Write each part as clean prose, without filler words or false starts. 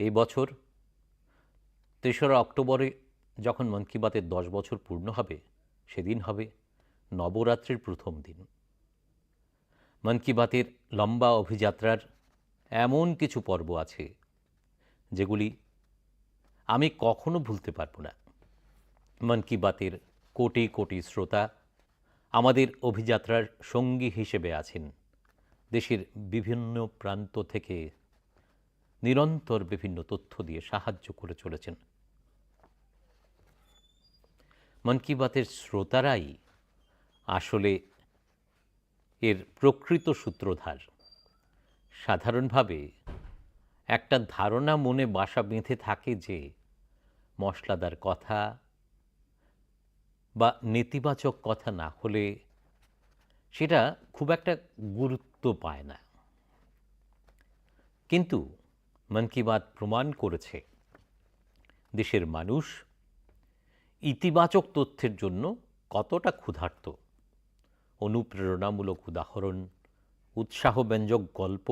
এই বছর ৩রা অক্টোবরে যখন মন কি বাতের ১০ বছর পূর্ণ হবে, সেদিন হবে নবরাত্রির প্রথম দিন। মন কি বাতের লম্বা অভিযাত্রার এমন কিছু পর্ব আছে যেগুলি আমি কখনো ভুলতে পারব না। মন কি বাতের কোটি কোটি শ্রোতা আমাদের অভিযাত্রার সঙ্গী হিসেবে আছেন। দেশের বিভিন্ন প্রান্ত থেকে নিরন্তর বিভিন্ন তথ্য দিয়ে সাহায্য করে চলেছেন। মন কি বাতের শ্রোতারাই আসলে এর প্রকৃত সূত্রধার। সাধারণভাবে একটা ধারণা মনে বাসা বেঁধে থাকে যে মশলাদার কথা বা নেতিবাচক কথা না হলে সেটা খুব একটা গুরুত্ব পায় না। কিন্তু মন কি বাত প্রমাণ করেছে দেশের মানুষ ইতিবাচক তথ্যের জন্য কতটা ক্ষুধার্ত। অনুপ্রেরণামূলক উদাহরণ, উৎসাহব্যঞ্জক গল্প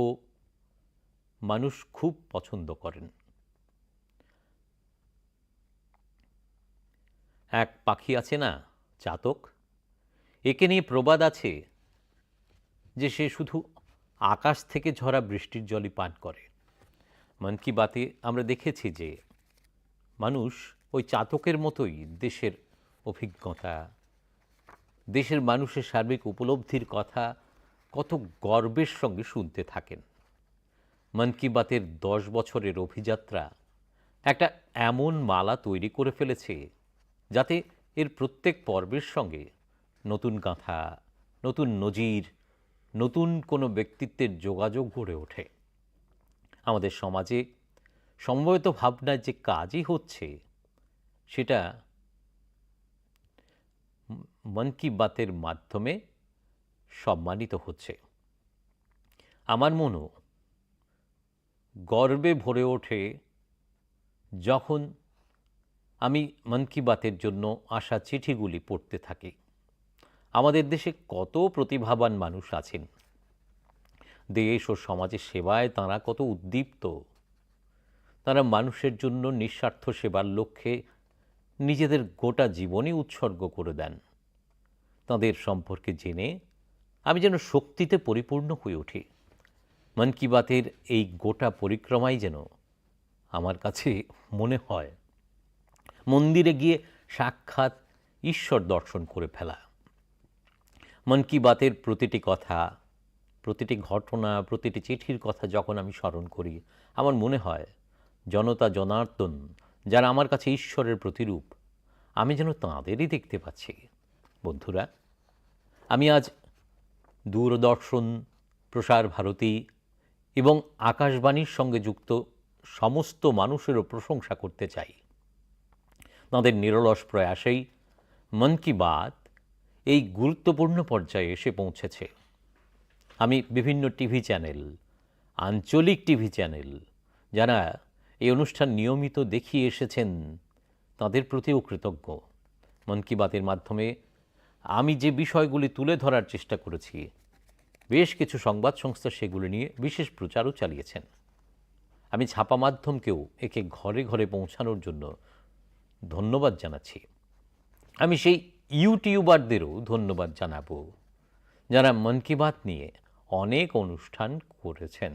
মানুষ খুব পছন্দ করেন। এক পাখি আছে না, চাতক, একে নিয়ে প্রবাদ আছে যে সে শুধু আকাশ থেকে ঝরা বৃষ্টির জলই পান করে। মন কি বাতে আমরা দেখেছি যে মানুষ ওই চাতকের মতোই দেশের অভিজ্ঞতা, দেশের মানুষের সার্বিক উপলব্ধির কথা কত গর্বের সঙ্গে শুনতে থাকেন। মন কি বাতের ১০ বছরের অভিযাত্রা একটা এমন মালা তৈরি করে ফেলেছে যাতে এর প্রত্যেক পর্বের সঙ্গে নতুন গাঁথা, নতুন নজির, নতুন কোনো ব্যক্তিত্বের যোগাযোগ গড়ে ওঠে। আমাদের সমাজে সমবেত ভাবনার যে কাজই হচ্ছে সেটা মন কি বাতের মাধ্যমে সম্মানিত হচ্ছে। আমার মনও গর্বে ভরে ওঠে যখন আমি মন কি বাতের জন্য আসা চিঠিগুলি পড়তে থাকি। আমাদের দেশে কত প্রতিভাবান মানুষ আছেন, দেশ ও সমাজের সেবায় তাঁরা কত উদ্দীপ্ত। তাঁরা মানুষের জন্য নিঃস্বার্থ সেবার লক্ষ্যে নিজেদের গোটা জীবনই উৎসর্গ করে দেন। তাঁদের সম্পর্কে জেনে আমি যেন শক্তিতে পরিপূর্ণ হয়ে উঠি। মন কি বাতের এই গোটা পরিক্রমাই যেন আমার কাছে মনে হয় মন্দিরে গিয়ে সাক্ষাৎ ঈশ্বর দর্শন করে ফেলা। মন কি বাতের প্রতিটি কথা, প্রতিটি ঘটনা, প্রতিটি চিঠির কথা যখন আমি স্মরণ করি, আমার মনে হয় জনতা জনার্দন যারা আমার কাছে ঈশ্বরের প্রতিরূপ, আমি যেন তাঁদেরই দেখতে পাচ্ছি। বন্ধুরা, আমি আজ দূরদর্শন, প্রসার ভারতী এবং আকাশবাণীর সঙ্গে যুক্ত সমস্ত মানুষেরও প্রশংসা করতে চাই। তাঁদের নিরলস প্রয়াসেই মন কি বাত এই গুরুত্বপূর্ণ পর্যায়ে এসে পৌঁছেছে। আমি বিভিন্ন টিভি চ্যানেল, আঞ্চলিক টিভি চ্যানেল যারা এই অনুষ্ঠান নিয়মিত দেখিয়ে এসেছেন তাদের প্রতিও কৃতজ্ঞ। মন কি বাতের মাধ্যমে আমি যে বিষয়গুলি তুলে ধরার চেষ্টা করেছি, বেশ কিছু সংবাদ সংস্থা সেগুলি নিয়ে বিশেষ প্রচারও চালিয়েছেন। আমি ছাপা মাধ্যমকেও একে ঘরে ঘরে পৌঁছানোর জন্য ধন্যবাদ জানাচ্ছি। আমি সেই ইউটিউবারদেরও ধন্যবাদ জানাবো যারা মন কি বাত নিয়ে অনেক অনুষ্ঠান করেছেন।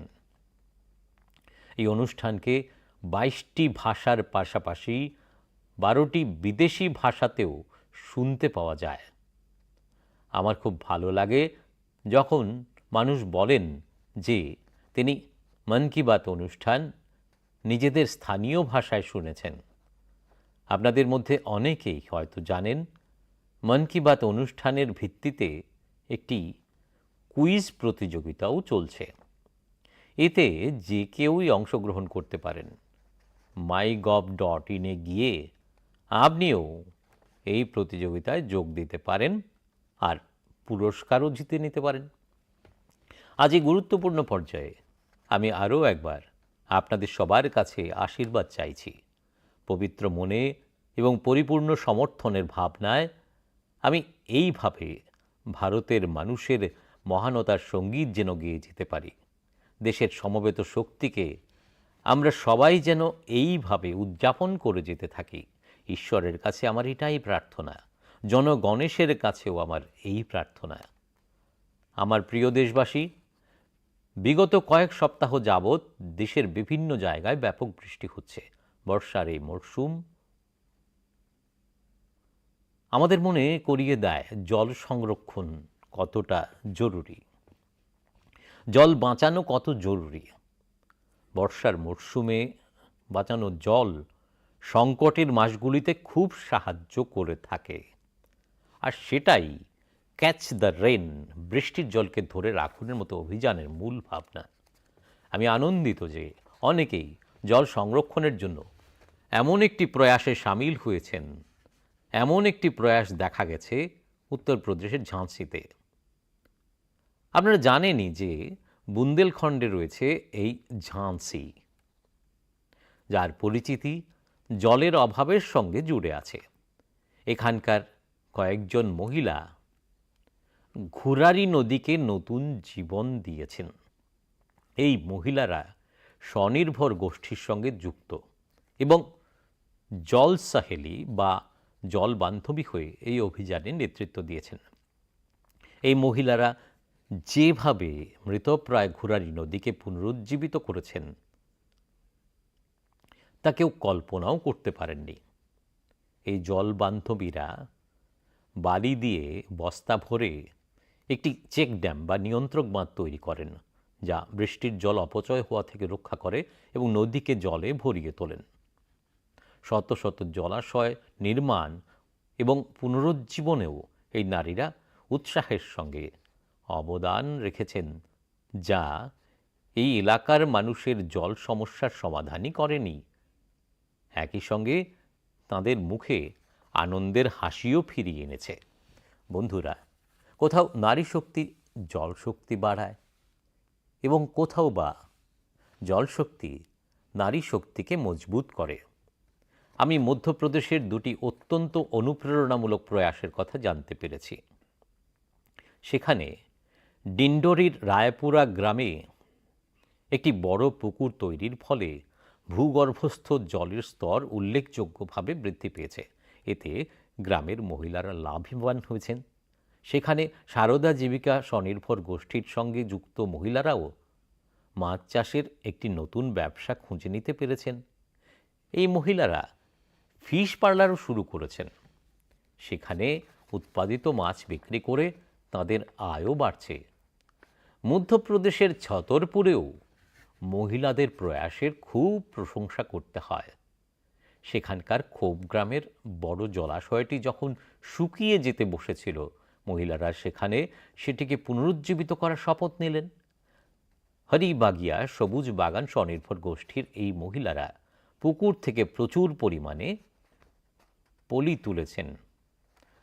এই অনুষ্ঠানকে ২২টি ভাষার পাশাপাশি ১২টি বিদেশি ভাষাতেও শুনতে পাওয়া যায়। আমার খুব ভালো লাগে যখন মানুষ বলেন যে তিনি মন কি বাত অনুষ্ঠান নিজেদের স্থানীয় ভাষায় শুনেছেন। আপনাদের মধ্যে অনেকেই হয়তো জানেন মন কি বাত অনুষ্ঠানের ভিত্তিতে একটি কুইজ প্রতিযোগিতাও চলছে। এতে যে কেউই অংশগ্রহণ করতে পারেন। mygov.in এ গিয়ে আপনিও এই প্রতিযোগিতায় যোগ দিতে পারেন আর পুরস্কারও জিতে নিতে পারেন। আজ এই গুরুত্বপূর্ণ পর্যায়ে আমি আরও একবার আপনাদের সবার কাছে আশীর্বাদ চাইছি। পবিত্র মনে এবং পরিপূর্ণ সমর্থনের ভাবনায় আমি এইভাবে ভারতের মানুষের মহানতার সঙ্গীত যেন গেয়ে যেতে পারি, দেশের সমবেত শক্তিকে আমরা সবাই যেন এইভাবে উদযাপন করে যেতে থাকি। ঈশ্বরের কাছে আমার এটাই প্রার্থনা, জনগণেশের কাছেও আমার এই প্রার্থনা। আমার প্রিয় দেশবাসী, বিগত কয়েক সপ্তাহ যাবৎ দেশের বিভিন্ন জায়গায় ব্যাপক বৃষ্টি হচ্ছে। বর্ষার এই মরশুম আমাদের মনে করিয়ে দেয় জল সংরক্ষণ কতটা জরুরি, জল বাঁচানো কত জরুরি। বর্ষার মরশুমে বাঁচানো জল সংকটের মাসগুলিতে খুব সাহায্য করে থাকে। আর সেটাই ক্যাচ দ্য রেন, বৃষ্টির জলকে ধরে রাখুনের মতো অভিযানের মূল ভাবনা। আমি আনন্দিত যে অনেকেই জল সংরক্ষণের জন্য এমন একটি প্রয়াসে সামিল হয়েছেন। এমন একটি প্রয়াস দেখা গেছে উত্তরপ্রদেশের ঝাঁসিতে। আপনারা জানেনই যে বুন্দেলখণ্ডে রয়েছে এই ঝাঁসি, যার পরিচিতি জলের অভাবের সঙ্গে জুড়ে আছে। এখানকার কয়েকজন মহিলা ঘুরারি নদীকে নতুন জীবন দিয়েছেন। এই মহিলারা স্বনির্ভর গোষ্ঠীর সঙ্গে যুক্ত এবং জল সাহেলি বা জল বান্ধবী হয়ে এই অভিযানে নেতৃত্ব দিয়েছেন। এই মহিলারা যেভাবে মৃতপ্রায় ঘুরারি নদীকে পুনরুজ্জীবিত করেছেন তা কেউ কল্পনাও করতে পারেননি। এই জল বান্ধবীরা বালি দিয়ে বস্তা ভরে একটি চেক ড্যাম বা নিয়ন্ত্রক বাঁধ তৈরি করেন, যা বৃষ্টির জল অপচয় হওয়া থেকে রক্ষা করে এবং নদীকে জলে ভরিয়ে তোলেন। শত শত জলাশয় নির্মাণ এবং পুনরুজ্জীবনেও এই নারীরা উৎসাহের সঙ্গে অবদান রেখেছেন, যা এই এলাকার মানুষের জল সমস্যার সমাধানই করেনি, একই সঙ্গে তাঁদের মুখে আনন্দের হাসিও ফিরিয়ে এনেছে। বন্ধুরা, কোথাও নারী শক্তি জল শক্তি বাড়ায় এবং কোথাও বা জল শক্তি নারী শক্তিকে মজবুত করে। আমি মধ্যপ্রদেশের দুটি অত্যন্ত অনুপ্রেরণামূলক প্রয়াসের কথা জানতে পেরেছি। সেখানে ডিন্ডোরির রায়পুরা গ্রামে একটি বড় পুকুর তৈরির ফলে ভূগর্ভস্থ জলের স্তর উল্লেখযোগ্যভাবে বৃদ্ধি পেয়েছে। এতে গ্রামের মহিলারা লাভবান হয়েছেন। সেখানে সারদা জীবিকা স্বনির্ভর গোষ্ঠীর সঙ্গে যুক্ত মহিলারাও মাছ চাষের একটি নতুন ব্যবসা খুঁজে নিতে পেরেছেন। এই মহিলারা ফিশ পার্লারও শুরু করেছেন। সেখানে উৎপাদিত মাছ বিক্রি করে তাদের আয়ও বাড়ছে। মধ্যপ্রদেশের ছতরপুরেও মহিলাদের প্রয়াসের খুব প্রশংসা করতে হয়। সেখানকার খোপ গ্রামের বড় জলাশয়টি যখন শুকিয়ে যেতে বসেছিল, মহিলারা সেখানে সেটিকে পুনরুজ্জীবিত করার শপথ নিলেন। হরিবাগিয়া সবুজ বাগান স্বনির্ভর গোষ্ঠীর এই মহিলারা পুকুর থেকে প্রচুর পরিমাণে পলি তুলেছেন।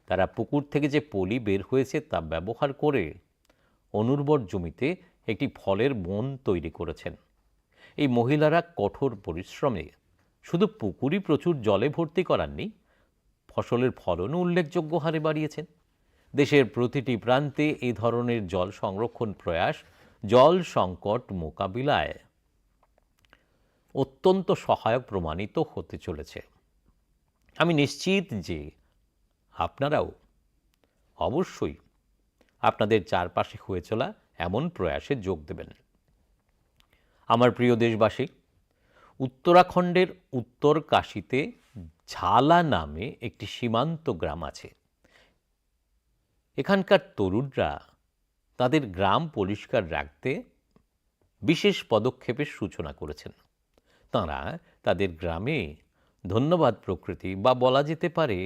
তারা পুকুর থেকে যে পলি বের হয়েছে তা ব্যবহার করে অনুর্বর জমিতে একটি ফলের বন তৈরি করেছেন। এই মহিলারা কঠোর পরিশ্রমে শুধু পুকুরই প্রচুর জলে ভর্তি করাননি, ফসলের ফলনও উল্লেখযোগ্য হারে বাড়িয়েছেন। দেশের প্রতিটি প্রান্তে এই ধরনের জল সংরক্ষণ প্রয়াস জল সংকট মোকাবিলায় অত্যন্ত সহায়ক প্রমাণিত হতে চলেছে। আমি নিশ্চিত যে আপনারাও অবশ্যই আপনাদের চারপাশে হয়ে চলা এমন প্রয়াসে যোগ দেবেন। আমার প্রিয় দেশবাসী, উত্তরাখণ্ডের উত্তর কাশীতে ঝালা নামে একটি সীমান্ত গ্রাম আছে। এখানকার তরুণরা তাদের গ্রাম পরিষ্কার রাখতে বিশেষ পদক্ষেপের সূচনা করেছেন। তাঁরা তাদের গ্রামে ধন্যবাদ প্রকৃতি বা বলা যেতে পারে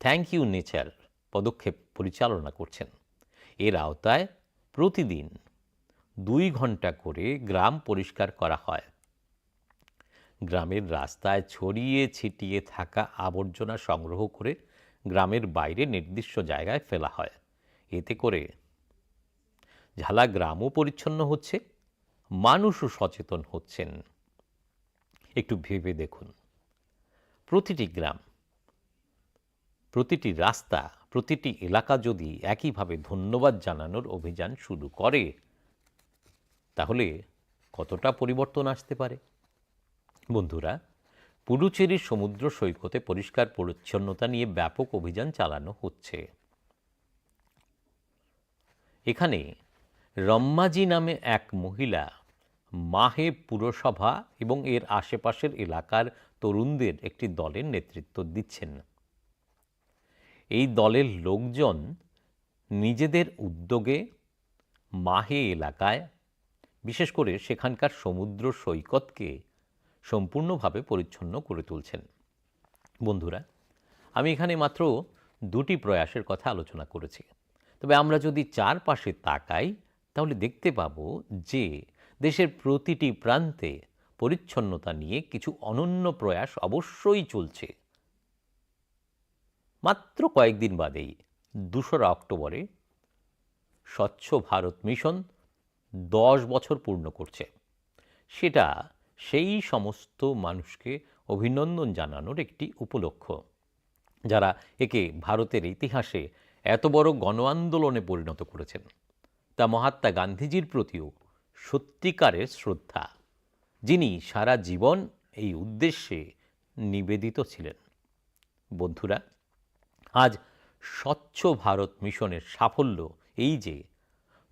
থ্যাংক ইউ নেচার পদক্ষেপ পরিচালনা করছেন। এর আওতায় প্রতিদিন 2 ঘন্টা করে গ্রাম পরিষ্কার করা হয়। গ্রামের রাস্তায় ছড়িয়ে ছিটিয়ে থাকা আবর্জনা সংগ্রহ করে গ্রামের বাইরে নির্দিষ্ট জায়গায় ফেলা হয়। এতে করে ঝালা গ্রামও পরিচ্ছন্ন হচ্ছে, মানুষও সচেতন হচ্ছেন। একটু ভেবে দেখুন, প্রতিটি গ্রাম, প্রতিটি রাস্তা, প্রতিটি এলাকা যদি একইভাবে ধন্যবাদ জানানোর অভিযান শুরু করে, তাহলে কতটা পরিবর্তন আসতে পারে। বন্ধুরা, পুডুচেরির সমুদ্র সৈকতে পরিষ্কার পরিচ্ছন্নতা নিয়ে ব্যাপক অভিযান চালানো হচ্ছে। এখানে রম্মাজি নামে এক মহিলা মাহে পুরসভা এবং এর আশেপাশের এলাকার তরুণদের একটি দলের নেতৃত্ব দিচ্ছেন। এই দলের লোকজন নিজেদের উদ্যোগে মাহে এলাকায়, বিশেষ করে সেখানকার সমুদ্র সৈকতকে সম্পূর্ণভাবে পরিচ্ছন্ন করে তুলছেন। বন্ধুরা, আমি এখানে মাত্র দুটি প্রয়াসের কথা আলোচনা করেছি, তবে আমরা যদি চারপাশে তাকাই তাহলে দেখতে পাব যে দেশের প্রতিটি প্রান্তে পরিচ্ছন্নতা নিয়ে কিছু অনন্য প্রয়াস অবশ্যই চলছে। মাত্র কয়েকদিন বাদেই ২রা অক্টোবরে স্বচ্ছ ভারত মিশন ১০ বছর পূর্ণ করছে। সেটা সেই সমস্ত মানুষকে অভিনন্দন জানানোর একটি উপলক্ষ যারা একে ভারতের ইতিহাসে এত বড় গণ আন্দোলনে পরিণত করেছেন। তা মহাত্মা গান্ধীজির প্রতিও সত্যিকারের শ্রদ্ধা, যিনি সারা জীবন এই উদ্দেশ্যে নিবেদিত ছিলেন। বন্ধুরা, আজ স্বচ্ছ ভারত মিশনের সাফল্য এই যে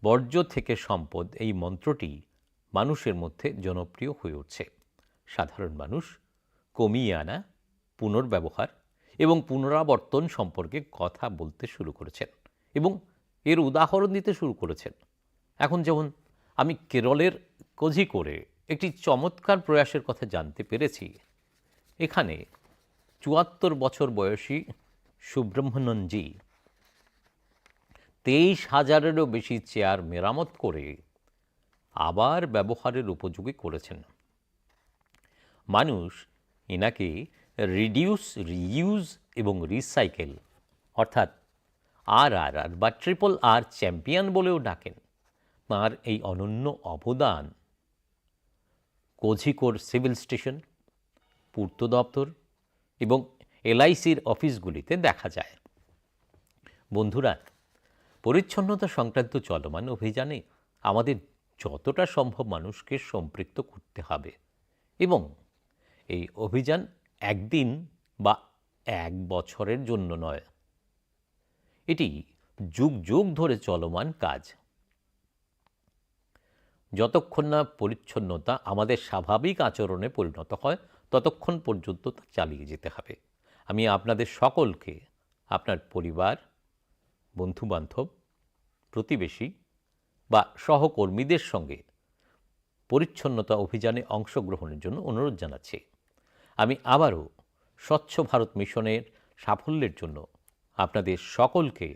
বর্জ্য থেকে সম্পদ এই মন্ত্রটি মানুষের মধ্যে জনপ্রিয় হয়ে উঠছে। সাধারণ মানুষ কমিয়ে আনা, পুনর্ব্যবহার এবং পুনরাবর্তন সম্পর্কে কথা বলতে শুরু করেছেন এবং এর উদাহরণ দিতে শুরু করেছেন। এখন যেমন আমি কেরলের কোঝিকোড়ে একটি চমৎকার প্রয়াসের কথা জানতে পেরেছি। এখানে ৭৪ বছর বয়সী সুব্রহ্মণ্যনজি ২৩,০০০-এরও বেশি চেয়ার মেরামত করে আবার ব্যবহারের উপযোগী করেছেন। মানুষ এনাকে রিডিউস, রিইউজ এবং রিসাইকেল অর্থাৎ RRR বা RRR চ্যাম্পিয়ন বলেও ডাকেন। তাঁর এই অনন্য অবদান কোঝিকোড় সিভিল স্টেশন, পূর্ত দপ্তর এবং LICর অফিসগুলিতে দেখা যায়। বন্ধুরা, পরিচ্ছন্নতা সংক্রান্ত চলমান অভিযানে আমাদের যতটা সম্ভব মানুষকে সম্পৃক্ত করতে হবে এবং এই অভিযান একদিন বা এক বছরের জন্য নয়, এটি যুগ যুগ ধরে চলমান কাজ। যতক্ষণ না পরিচ্ছন্নতা আমাদের স্বাভাবিক আচরণে পরিণত হয় ততক্ষণ পর্যন্ত তা চালিয়ে যেতে হবে। আমি আপনাদের সকলকে আপনার পরিবার, বন্ধুবান্ধব, প্রতিবেশী বা সহকর্মীদের সঙ্গে পরিচ্ছন্নতা অভিযানে অংশগ্রহণের জন্য অনুরোধ জানাচ্ছি। আমি আবারও স্বচ্ছ ভারত মিশনের সাফল্যের জন্য আপনাদের সকলকে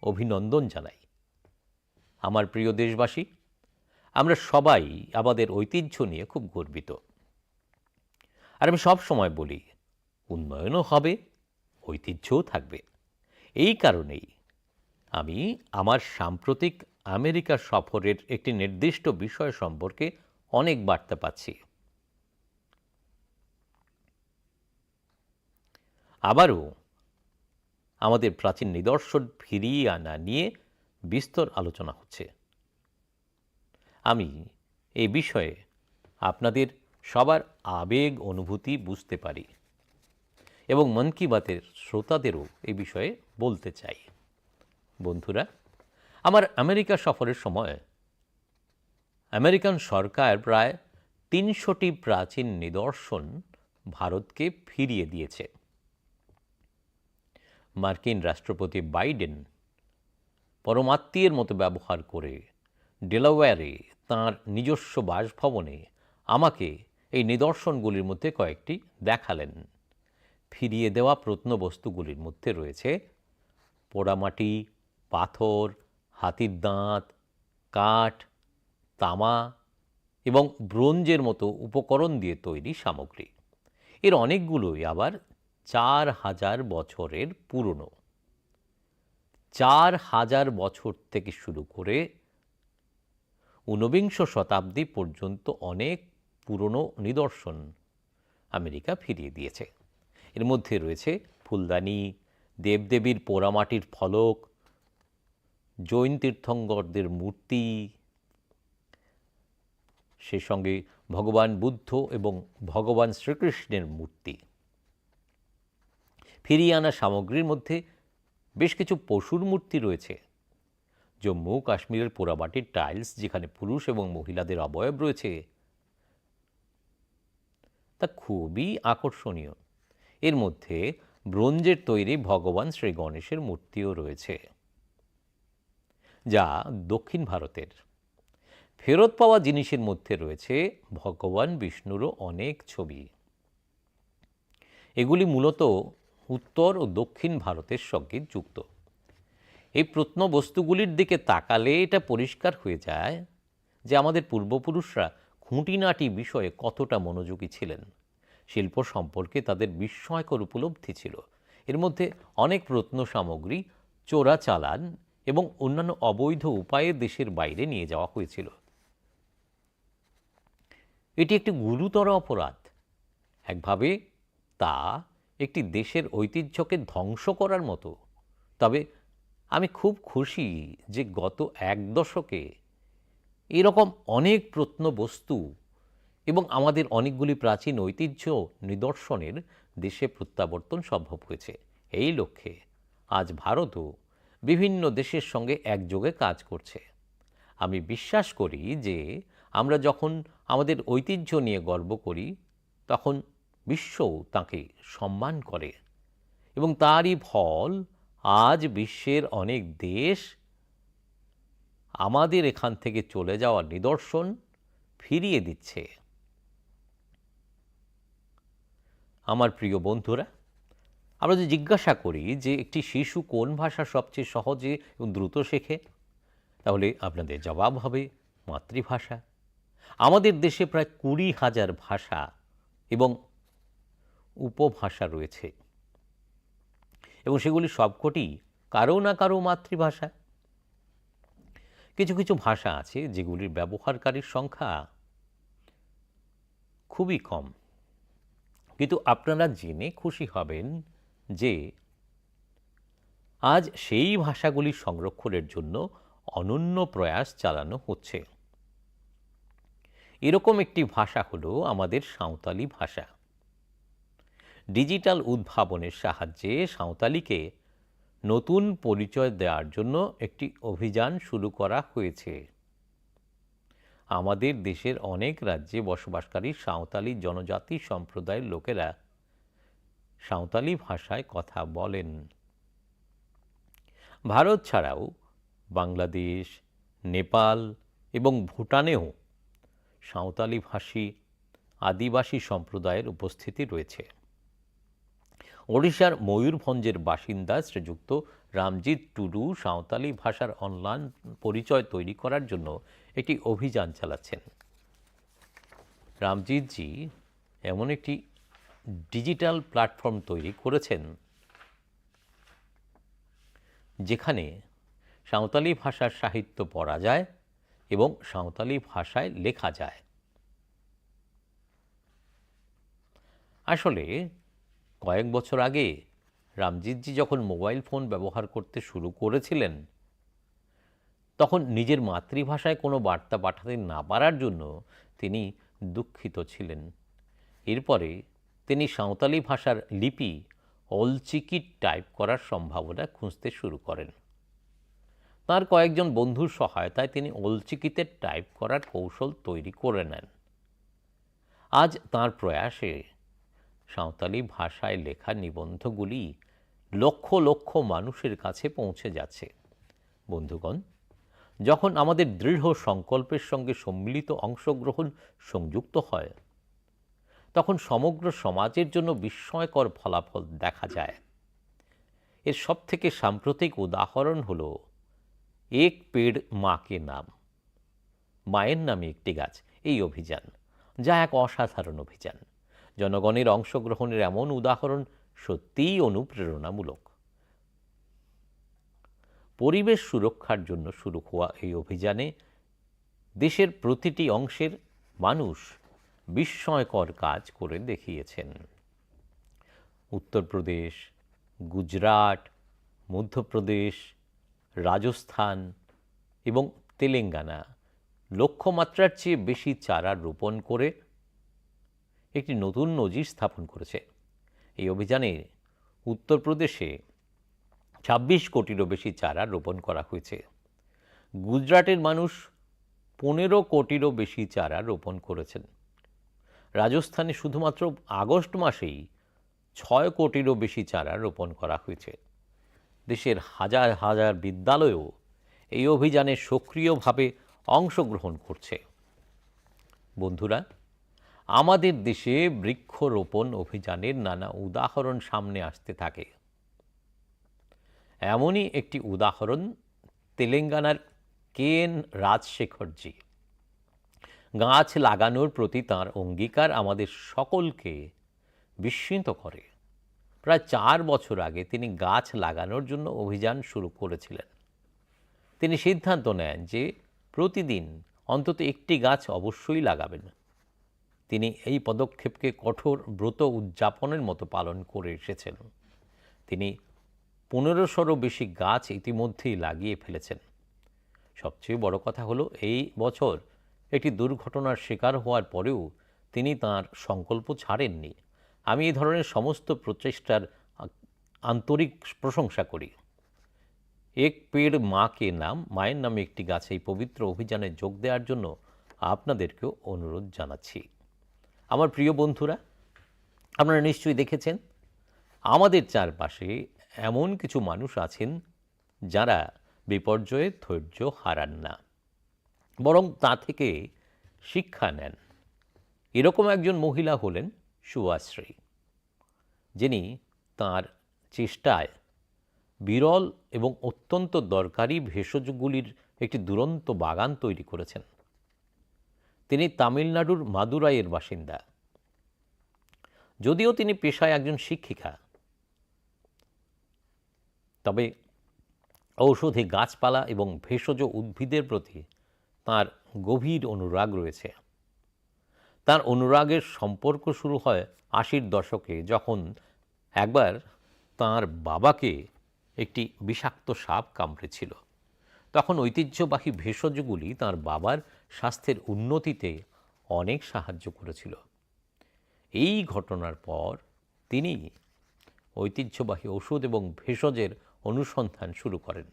অভিনন্দন জানাই। আমার প্রিয় দেশবাসী, আমরা সবাই আমাদের ঐতিহ্য নিয়ে খুব গর্বিত। আর আমি সব সময় বলি, উন্নয়নও হবে, ঐতিহ্যও থাকবে। এই কারণেই আমি আমার সাম্প্রতিক আমেরিকা সফরের একটি নির্দিষ্ট বিষয় সম্পর্কে অনেক বার্তা পাচ্ছি। আবারও আমাদের প্রাচীন নিদর্শন ফিরিয়ে আনা নিয়ে বিস্তর আলোচনা হচ্ছে। আমি এই বিষয়ে আপনাদের সবার আবেগ অনুভূতি বুঝতে পারি এবং মন কি বাতের শ্রোতাদেরও এই বিষয়ে বলতে চাই। বন্ধুরা, আমার আমেরিকা সফরের সময় আমেরিকান সরকার প্রায় ৩০০টি প্রাচীন নিদর্শন ভারতকে ফিরিয়ে দিয়েছে। মার্কিন রাষ্ট্রপতি বাইডেন পরমাত্মীয়ের মতো ব্যবহার করে ডেলাওয়্যারে তাঁর নিজস্ব বাসভবনে আমাকে এই নিদর্শনগুলির মধ্যে কয়েকটি দেখালেন। ফিরিয়ে দেওয়া প্রত্নবস্তুগুলির মধ্যে রয়েছে পোড়ামাটি, পাথর, হাতির দাঁত, কাঠ, তামা এবং ব্রোঞ্জের মতো উপকরণ দিয়ে তৈরি সামগ্রী। এর অনেকগুলোই আবার ৪,০০০ বছরের পুরনো। ৪,০০০ বছর থেকে শুরু করে ঊনবিংশ শতাব্দী পর্যন্ত অনেক পুরনো নিদর্শন আমেরিকা ফিরিয়ে দিয়েছে। এর মধ্যে রয়েছে ফুলদানি, দেবদেবীর পোড়ামাটির ফলক, জৈন তীর্থঙ্করদের মূর্তি, সে সঙ্গে ভগবান বুদ্ধ এবং ভগবান শ্রীকৃষ্ণের মূর্তি। ফিরিয়ে আনা সামগ্রীর মধ্যে বেশ কিছু পশুর মূর্তি রয়েছে। জম্মু কাশ্মীরের পোড়ামাটির টাইলস, যেখানে পুরুষ এবং মহিলাদের অবয়ব রয়েছে, তা খুবই আকর্ষণীয়। এর মধ্যে ব্রোঞ্জের তৈরি ভগবান শ্রী গণেশের মূর্তিও রয়েছে, যা দক্ষিণ ভারতের। ফেরত পাওয়া জিনিসের মধ্যে রয়েছে ভগবান বিষ্ণুরও অনেক ছবি। এগুলি মূলত উত্তর ও দক্ষিণ ভারতের সঙ্গে যুক্ত। এই প্রত্নবস্তুগুলির দিকে তাকালে এটা পরিষ্কার হয়ে যায় যে আমাদের পূর্বপুরুষরা খুঁটিনাটি বিষয়ে কতটা মনোযোগী ছিলেন। শিল্প সম্পর্কে তাদের বিস্ময়কর উপলব্ধি ছিল। এর মধ্যে অনেক প্রত্ন সামগ্রী চোরাচালান এবং অন্যান্য অবৈধ উপায়ে দেশের বাইরে নিয়ে যাওয়া হয়েছিল। এটি একটি গুরুতর অপরাধ। একভাবে তা একটি দেশের ঐতিহ্যকে ধ্বংস করার মতো। তবে আমি খুব খুশি যে গত এক দশকে এরকম অনেক প্রত্নবস্তু এবং আমাদের অনেকগুলি প্রাচীন ঐতিহ্য নিদর্শনের দেশে প্রত্যাবর্তন সম্ভব হয়েছে। এই লক্ষ্যে আজ ভারতও বিভিন্ন দেশের সঙ্গে একযোগে কাজ করছে। আমি বিশ্বাস করি যে আমরা যখন আমাদের ঐতিহ্য নিয়ে গর্ব করি, তখন বিশ্বও তাকে সম্মান করে এবং তারই ফল আজ বিশ্বের অনেক দেশ আমাদের এখান থেকে চলে যাওয়া নিদর্শন ফিরিয়ে দিচ্ছে। আমার প্রিয় বন্ধুরা, আমরা যদি জিজ্ঞাসা করি যে একটি শিশু কোন ভাষা সবচেয়ে সহজে এবং দ্রুত শেখে, তাহলে আপনাদের জবাব হবে মাতৃভাষা। আমাদের দেশে প্রায় 20,000 ভাষা এবং উপভাষা রয়েছে এবং সেগুলি সবকটি কারো না কারো মাতৃভাষা। কিছু কিছু ভাষা আছে যেগুলির ব্যবহারকারীর সংখ্যা খুবই কম, কিন্তু আপনারা জেনে খুশি হবেন যে আজ সেই ভাষাগুলি সংরক্ষণের জন্য অনন্য প্রয়াস চালানো হচ্ছে। এরকম একটি ভাষা হলো আমাদের সাঁওতালি ভাষা। ডিজিটাল উদ্ভাবনের সাহায্যে সাঁওতালিকে নতুন পরিচয় দেওয়ার জন্য একটি অভিযান শুরু করা হয়েছে। আমাদের দেশের অনেক রাজ্যে বসবাসকারী সাঁওতালি জনজাতি সম্প্রদায়ের লোকেরা সাঁওতালি ভাষায় কথা বলেন। ভারত ছাড়াও বাংলাদেশ, নেপাল এবং ভুটানেও সাঁওতালি ভাষী আদিবাসী সম্প্রদায়ের উপস্থিতি রয়েছে। ওড়িশার ময়ূরভঞ্জের বাসিন্দা শ্রীযুক্ত রামজিৎ টুডু সাঁওতালি ভাষার অনলাইন পরিচয় তৈরি করার জন্য একটি অভিযান চালাচ্ছেন। রামজিৎজি এমন একটি ডিজিটাল প্ল্যাটফর্ম তৈরি করেছেন যেখানে সাঁওতালি ভাষার সাহিত্য পড়া যায় এবং সাঁওতালি ভাষায় লেখা যায়। আসলে কয়েক বছর আগে রামজিৎজি যখন মোবাইল ফোন ব্যবহার করতে শুরু করেছিলেন, তখন নিজের মাতৃভাষায় কোনো বার্তা পাঠাতে না পারার জন্য তিনি দুঃখিত ছিলেন। এরপরে তিনি সাঁওতালি ভাষার লিপি অলচিকি টাইপ করার সম্ভাবনা খুঁজতে শুরু করেন। তার কয়েকজন বন্ধুর সহায়তায় তিনি অলচিকিতে টাইপ করার কৌশল তৈরি করে নেন। আজ তাঁর প্রয়াসে সাঁওতালি ভাষায় লেখা নিবন্ধগুলি লক্ষ লক্ষ মানুষের কাছে পৌঁছে যাচ্ছে। বন্ধুগণ, যখন আমাদের দৃঢ় সংকল্পের সঙ্গে সম্মিলিত অংশগ্রহণ সংযুক্ত হয়, তখন সমগ্র সমাজের জন্য বিস্ময়কর ফলাফল দেখা যায়। এর সবথেকে সাম্প্রতিক উদাহরণ হল এক পেড় মা কে নাম, মায়ের নামে একটি গাছ, এই অভিযান, যা এক অসাধারণ অভিযান। জনগণের অংশগ্রহণের এমন উদাহরণ সত্যিই অনুপ্রেরণামূলক। পরিবেশ সুরক্ষার জন্য শুরু হওয়া এই অভিযানে দেশের প্রতিটি অংশের মানুষ বিস্ময়কর কাজ করে দেখিয়েছেন। উত্তরপ্রদেশ, গুজরাট, মধ্যপ্রদেশ, রাজস্থান এবং তেলেঙ্গানা লক্ষ্যমাত্রার চেয়ে বেশি চারা রোপণ করে একটি নতুন নজির স্থাপন করেছে। এই অভিযানে উত্তরপ্রদেশে ২৬ কোটিরও বেশি চারা রোপণ করা হয়েছে। গুজরাটের মানুষ ১৫ কোটিরও বেশি চারা রোপণ করেছেন। রাজস্থানে শুধুমাত্র আগস্ট মাসেই ৬ কোটিরও বেশি চারা রোপণ করা হয়েছে। দেশের হাজার হাজার বিদ্যালয়ও এই অভিযানে সক্রিয়ভাবে অংশগ্রহণ করছে। বন্ধুরা, আমাদের দেশে বৃক্ষরোপণ অভিযানের নানা উদাহরণ সামনে আসতে থাকে। এমনই একটি উদাহরণ তেলেঙ্গানার KN রাজশেখরজি। গাছ লাগানোর প্রতি তাঁর অঙ্গীকার আমাদের সকলকে বিস্মিত করে। প্রায় ৪ বছর আগে তিনি গাছ লাগানোর জন্য অভিযান শুরু করেছিলেন। তিনি সিদ্ধান্ত নেন যে প্রতিদিন অন্তত একটি গাছ অবশ্যই লাগাবেন। তিনি এই পদক্ষেপকে কঠোর ব্রত উদযাপনের মতো পালন করে এসেছেন। তিনি ১৫০০রও বেশি গাছ ইতিমধ্যেই লাগিয়ে ফেলেছেন। সবচেয়ে বড় কথা হলো, এই বছর একটি দুর্ঘটনার শিকার হওয়ার পরেও তিনি তাঁর সংকল্প ছাড়েননি। আমি এই ধরনের সমস্ত প্রচেষ্টার আন্তরিক প্রশংসা করি। এক পেড় মা কে নাম, মায়ের নামে একটি গাছ, এই পবিত্র অভিযানে যোগ দেওয়ার জন্য আপনাদেরকেও অনুরোধ জানাচ্ছি। আমার প্রিয় বন্ধুরা, আপনারা নিশ্চয়ই দেখেছেন আমাদের চারপাশে এমন কিছু মানুষ আছেন যারা বিপর্যয়ে ধৈর্য হারান না, বরং তা থেকে শিক্ষা নেন। এরকম একজন মহিলা হলেন সুভাশ্রী, যিনি তাঁর চেষ্টায় বিরল এবং অত্যন্ত দরকারি ভেষজগুলির একটি দুরন্ত বাগান তৈরি করেছেন। তিনি তামিলনাড়ুর মাদুরাইয়ের বাসিন্দা। যদিও তিনি পেশায় একজন শিক্ষিকা, তবে ঔষধি গাছপালা এবং ভেষজ উদ্ভিদের প্রতি তাঁর গভীর অনুরাগ রয়েছে। তাঁর অনুরাগের সম্পর্ক শুরু হয় ৮০-র দশকে, যখন একবার তাঁর বাবাকে একটি বিষাক্ত সাপ কামড়েছিল। তখন ঐতিহ্যবাহী ভেষজগুলি তাঁর বাবার স্বাস্থ্যের উন্নতিতে অনেক সাহায্য করেছিল। এই ঘটনার পর তিনি ঐতিহ্যবাহী ওষুধ এবং ভেষজের অনুসন্ধান শুরু করেন।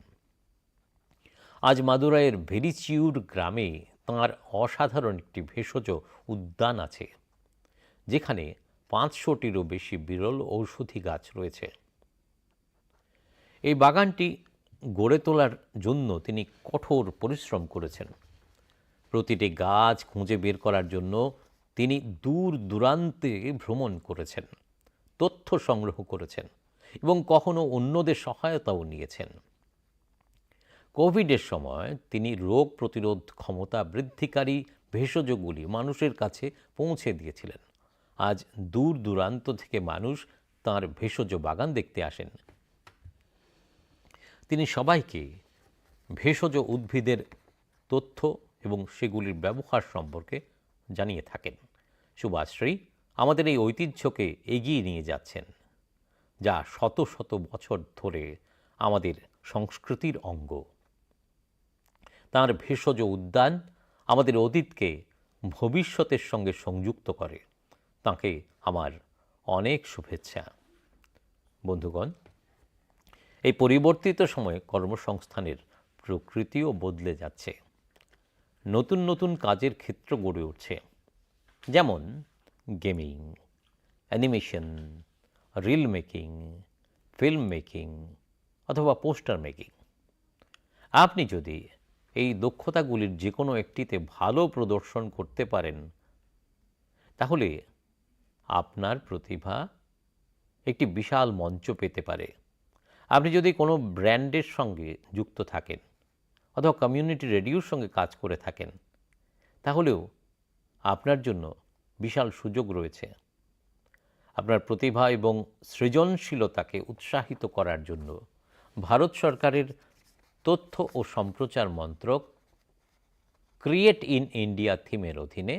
আজ মাদুরাইয়ের ভেরিচিউর গ্রামে তাঁর অসাধারণ একটি ভেষজ উদ্যান আছে, যেখানে ৫০০টিরও বেশি বিরল ঔষধি গাছ রয়েছে। এই বাগানটি গড়ে তোলার জন্য তিনি কঠোর পরিশ্রম করেছেন। প্রতিটি গাছ খুঁজে বের করার জন্য তিনি দূর দূরান্তে ভ্রমণ করেছেন, তথ্য সংগ্রহ করেছেন এবং কখনো অন্যদের সহায়তাও নিয়েছেন। কোভিডের সময় তিনি রোগ প্রতিরোধ ক্ষমতা বৃদ্ধিকারী ভেষজগুলি মানুষের কাছে পৌঁছে দিয়েছিলেন। আজ দূর দূরান্ত থেকে মানুষ তাঁর ভেষজ বাগান দেখতে আসেন। তিনি সবাইকে ভেষজ উদ্ভিদের তথ্য এবং সেগুলির ব্যবহার সম্পর্কে জানিয়ে থাকেন। সুভাশ্রী আমাদের এই ঐতিহ্যকে এগিয়ে নিয়ে যাচ্ছেন, যা শত শত বছর ধরে আমাদের সংস্কৃতির অঙ্গ। তাঁর ভেষজ উদ্যান আমাদের অতীতকে ভবিষ্যতের সঙ্গে সংযুক্ত করে। তাঁকে আমার অনেক শুভেচ্ছা। বন্ধুগণ, এই পরিবর্তিত সময়ে কর্মসংস্থানের প্রকৃতিও বদলে যাচ্ছে। নতুন নতুন কাজের ক্ষেত্র গড়ে উঠছে, যেমন gaming, animation, reel making, film making অথবা পোস্টার মেকিং। আপনি যদি এই দক্ষতাগুলির যে কোনো একটিতে ভালো প্রদর্শন করতে পারেন, তাহলে আপনার প্রতিভা একটি বিশাল মঞ্চ পেতে পারে। আপনি যদি কোনো ব্র্যান্ডের সঙ্গে যুক্ত থাকেন অথবা কমিউনিটি রেডিওর সঙ্গে কাজ করে থাকেন, তাহলেও আপনার জন্য বিশাল সুযোগ রয়েছে। আপনার প্রতিভা এবং সৃজনশীলতাকে উৎসাহিত করার জন্য ভারত সরকারের তথ্য ও সম্প্রচার মন্ত্রক ক্রিয়েট ইন ইন্ডিয়া থিমের অধীনে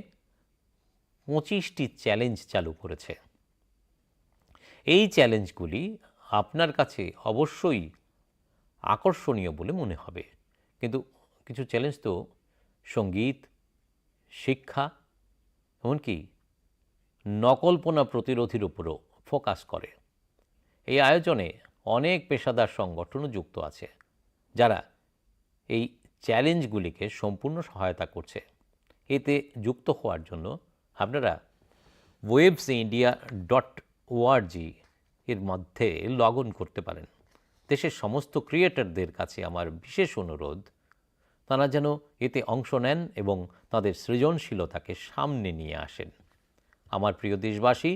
২৫টি চ্যালেঞ্জ চালু করেছে। এই চ্যালেঞ্জগুলি আপনার কাছে অবশ্যই আকর্ষণীয় বলে মনে হবে, কিন্তু কিছু চ্যালেঞ্জ তো সঙ্গীত, শিক্ষা, এমনকি নকল্পনা প্রতিরোধের উপরও ফোকাস করে। এই আয়োজনে অনেক পেশাদার সংগঠনও যুক্ত আছে, যারা এই চ্যালেঞ্জগুলিকে সম্পূর্ণ সহায়তা করছে। এতে যুক্ত হওয়ার জন্য আপনারা websindia.org এর মধ্যে লগ ইন করতে পারেন। দেশের সমস্ত ক্রিয়েটরদের কাছে আমার বিশেষ অনুরোধ, তারা যেন এতে অংশ নেন এবং তাদের সৃজনশীলতাকে সামনে নিয়ে আসেন। আমার প্রিয় দেশবাসী,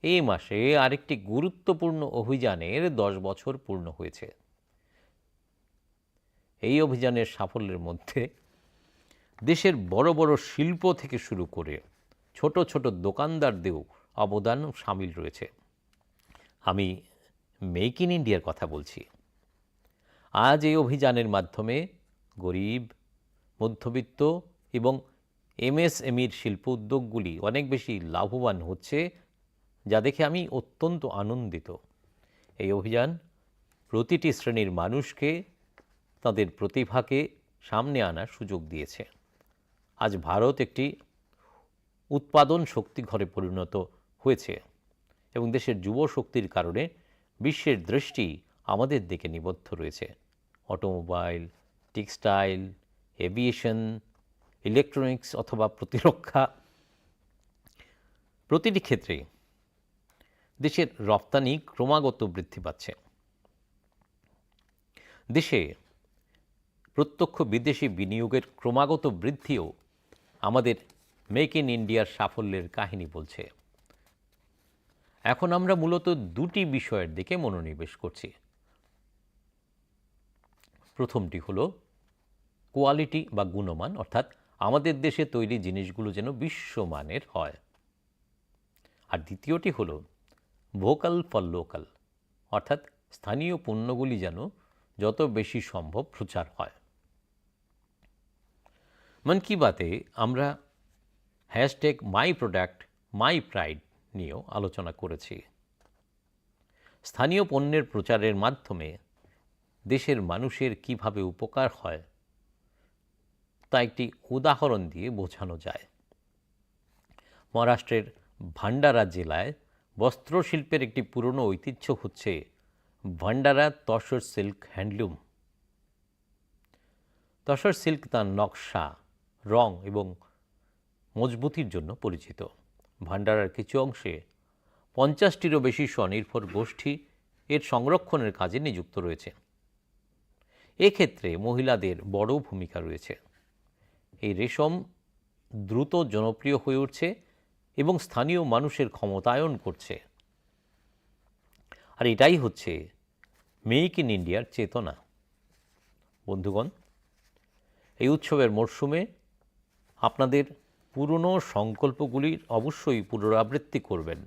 এই মাসে আরেকটি গুরুত্বপূর্ণ অভিযানের 10 বছর পূর্ণ হয়েছে। এই অভিযানের সাফল্যের মধ্যে দেশের বড় বড় শিল্প থেকে শুরু করে ছোট ছোট দোকানদারদেরও অবদান সামিল রয়েছে। আমি মেক ইন ইন্ডিয়ার কথা বলছি। আজ এই অভিযানের মাধ্যমে গরিব, মধ্যবিত্ত এবং এমএসএমইর শিল্প উদ্যোগগুলি অনেক বেশি লাভবান হচ্ছে, যা দেখে আমি অত্যন্ত আনন্দিত। এই অভিযান প্রতিটি শ্রেণীর মানুষকে তাদের প্রতিভাকে সামনে আনার সুযোগ দিয়েছে। আজ ভারত একটি উৎপাদন শক্তি ঘরে পরিণত হয়েছে এবং দেশের যুব শক্তির কারণে বিশ্বের দৃষ্টি আমাদের দিকে নিবদ্ধ রয়েছে। অটোমোবাইল, টেক্সটাইল, এভিয়েশন, ইলেকট্রনিক্স অথবা প্রতিরক্ষা, প্রতিটি ক্ষেত্রে দেশের রপ্তানি ক্রমাগত বৃদ্ধি পাচ্ছে। দেশে প্রত্যক্ষ বিদেশি বিনিয়োগের ক্রমাগত বৃদ্ধিও আমাদের মেক ইন ইন্ডিয়ার সাফল্যের কাহিনী বলছে। এখন আমরা মূলত দুটি বিষয়ের দিকে মনোনিবেশ করছি। প্রথমটি হলো কোয়ালিটি বা গুণমান, অর্থাৎ আমাদের দেশে তৈরি জিনিসগুলো যেন বিশ্বমানের হয়। আর দ্বিতীয়টি হলো ভোকাল ফর লোকাল, অর্থাৎ স্থানীয় পণ্যগুলি যেন যত বেশি সম্ভব প্রচার হয়। মন কি বাতে আমরা হ্যাশট্যাগ মাই প্রোডাক্ট মাই প্রাইড নিয়েও আলোচনা করেছি। স্থানীয় পণ্যের প্রচারের মাধ্যমে দেশের মানুষের কিভাবে উপকার হয় তা একটি উদাহরণ দিয়ে বোঝানো যায়। মহারাষ্ট্রের ভান্ডারা জেলায় বস্ত্রশিল্পের একটি পুরনো ঐতিহ্য হচ্ছে Bhandara tussar silk handloom. Tussar silk তার নকশা, রং এবং মজবুতির জন্য পরিচিত। ভান্ডারার কিছু অংশে 50টিরও বেশি স্বনির্ভর গোষ্ঠী এর সংরক্ষণের কাজে নিযুক্ত রয়েছে। এক্ষেত্রে মহিলাদের বড় ভূমিকা রয়েছে। এই রেশম দ্রুত জনপ্রিয় হয়ে উঠছে এবং স্থানীয় মানুষের ক্ষমতায়ন করছে। আর এটাই হচ্ছে মেক ইন ইন্ডিয়ার চেতনা। বন্ধুগণ, এই উৎসবের মরশুমে আপনাদের পুরনো সংকল্পগুলির অবশ্যই পুনরাবৃত্তি করবেন।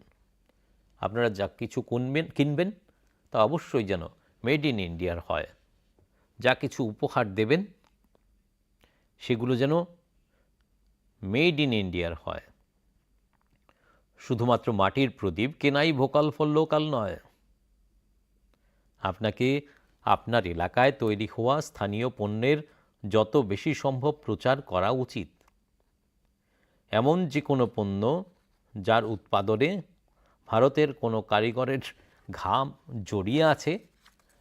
আপনারা যা কিছু কিনবেন তা অবশ্যই যেন মেড ইন ইন্ডিয়ার হয়। যা কিছু উপহার দেবেন সেগুলো যেন মেড ইন ইন্ডিয়ার হয়। শুধুমাত্র মাটির প্রদীপ কেনাই ভোকাল ফর লোকাল নয়। আপনাকে আপনার এলাকায় তৈরি হওয়া স্থানীয় পণ্যের যত বেশি সম্ভব প্রচার করা উচিত। এমন যে কোনো পণ্য যার উৎপাদনে ভারতের কোনো কারিগরের ঘাম জড়িয়ে আছে,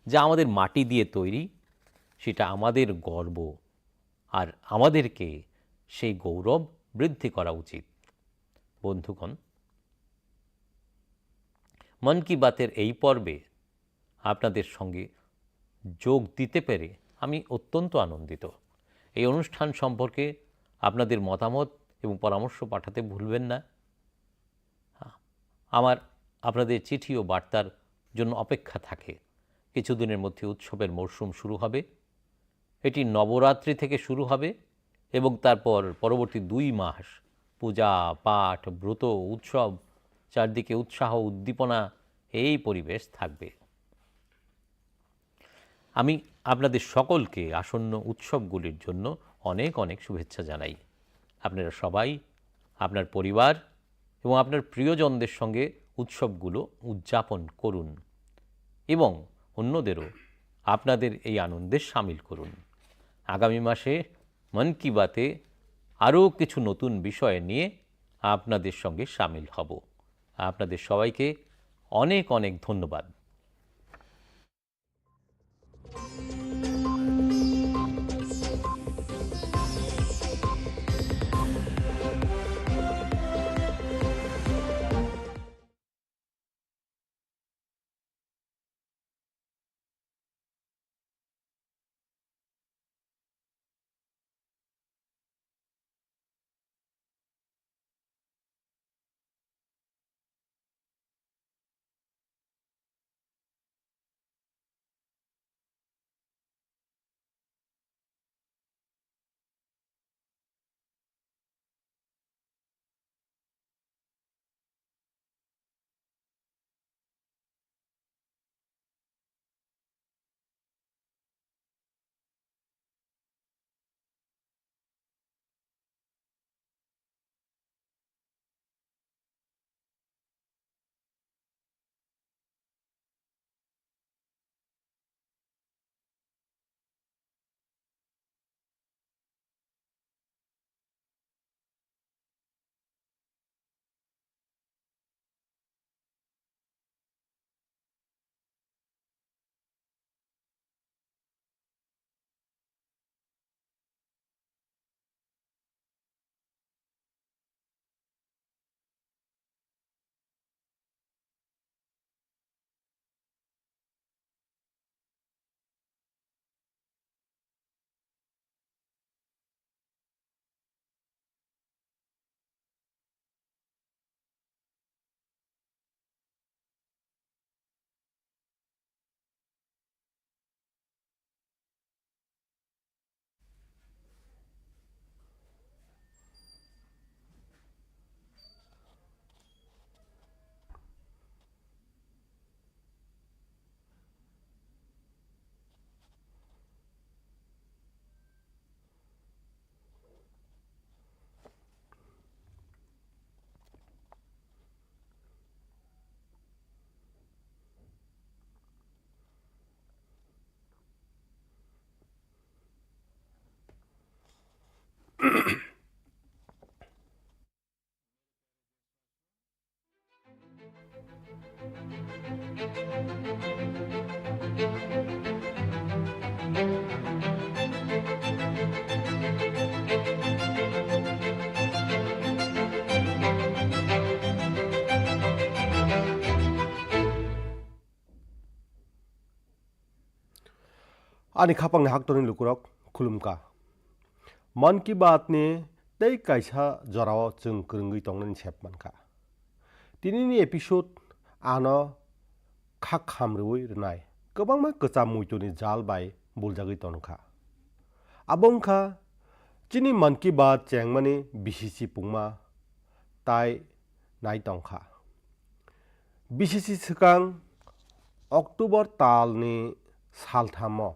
যা আমাদের মাটি দিয়ে তৈরি, সেটা আমাদের গর্ব, আর আমাদেরকে সেই গৌরব বৃদ্ধি করা উচিত। বন্ধুগণ, মন কি বাতের এই পর্বে আপনাদের সঙ্গে যোগ দিতে পেরে আমি অত্যন্ত আনন্দিত। এই অনুষ্ঠান সম্পর্কে আপনাদের মতামত এবং পরামর্শ পাঠাতে ভুলবেন না। আমার আপনাদের চিঠি ও বার্তার জন্য অপেক্ষা থাকে। কিছুদিনের মধ্যে উৎসবের মরশুম শুরু হবে। এটি নবরাত্রি থেকে শুরু হবে এবং তারপর পরবর্তী 2 মাস পূজা, পাঠ, ব্রত, উৎসব, চারদিকে উৎসাহ, উদ্দীপনা, এই পরিবেশ থাকবে। আমি আপনাদের সকলকে আসন্ন উৎসবগুলির জন্য অনেক অনেক শুভেচ্ছা জানাই। আপনারা সবাই আপনার পরিবার এবং আপনার প্রিয়জনদের সঙ্গে উৎসবগুলো উদযাপন করুন এবং অন্যদেরও আপনাদের এই আনন্দে সামিল করুন। আগামী মাসে মন কি বাতে আরও কিছু নতুন বিষয় নিয়ে আপনাদের সঙ্গে সামিল হব। আপনাদের সবাইকে অনেক অনেক ধন্যবাদ। Ani khapang hak tonin lukurok khulumka. Man ki baat ni tei kaisa jorao chung krungui tongnani sepmanka. Tinini episode ano khak khamrui rnai. Kobangma kacham muituni jal bai buljagui tonka. Abongkha chini man ki baat chengmani bisisi pungma tai nai tongkha. Bisisi sikang October talni salthamo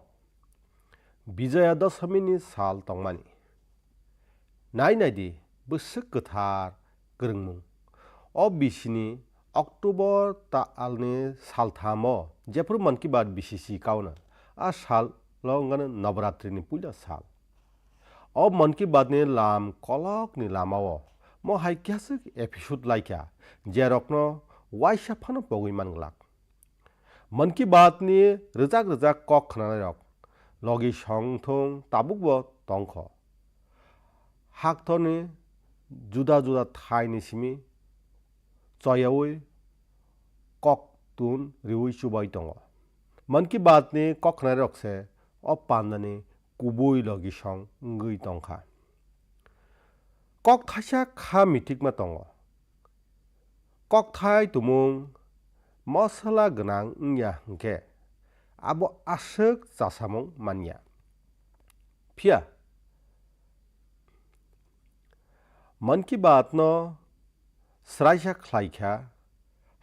Bijaya Dashamini sal tongmani. Nai naidi bwsuk kwthar kwrwngmung. O bisini October talni salthamo jefru man ki baat bisisi kauna a sal longana Navratrini puila sal. O man ki baat ni lam kolok ni lamao mo haikasik episode laikya jerokno waisa phano pogui manglak. Man ki baat ni rwjak rwjak kok khnanarok logi songthong tabukbo tongkho. Hakthoni juda juda thai ni simi choyawi kok tun riwi chubai tongo. Man ki baat ni kok khnanarok se o pandani kubui logi song ngui tongkha. Kok thaisa kha mitikma tongo. Kok thai tumung masala gwnang wngya hingkhe abo aswk chasamung manya. Phiya Man ki baat no sraisa khlaikha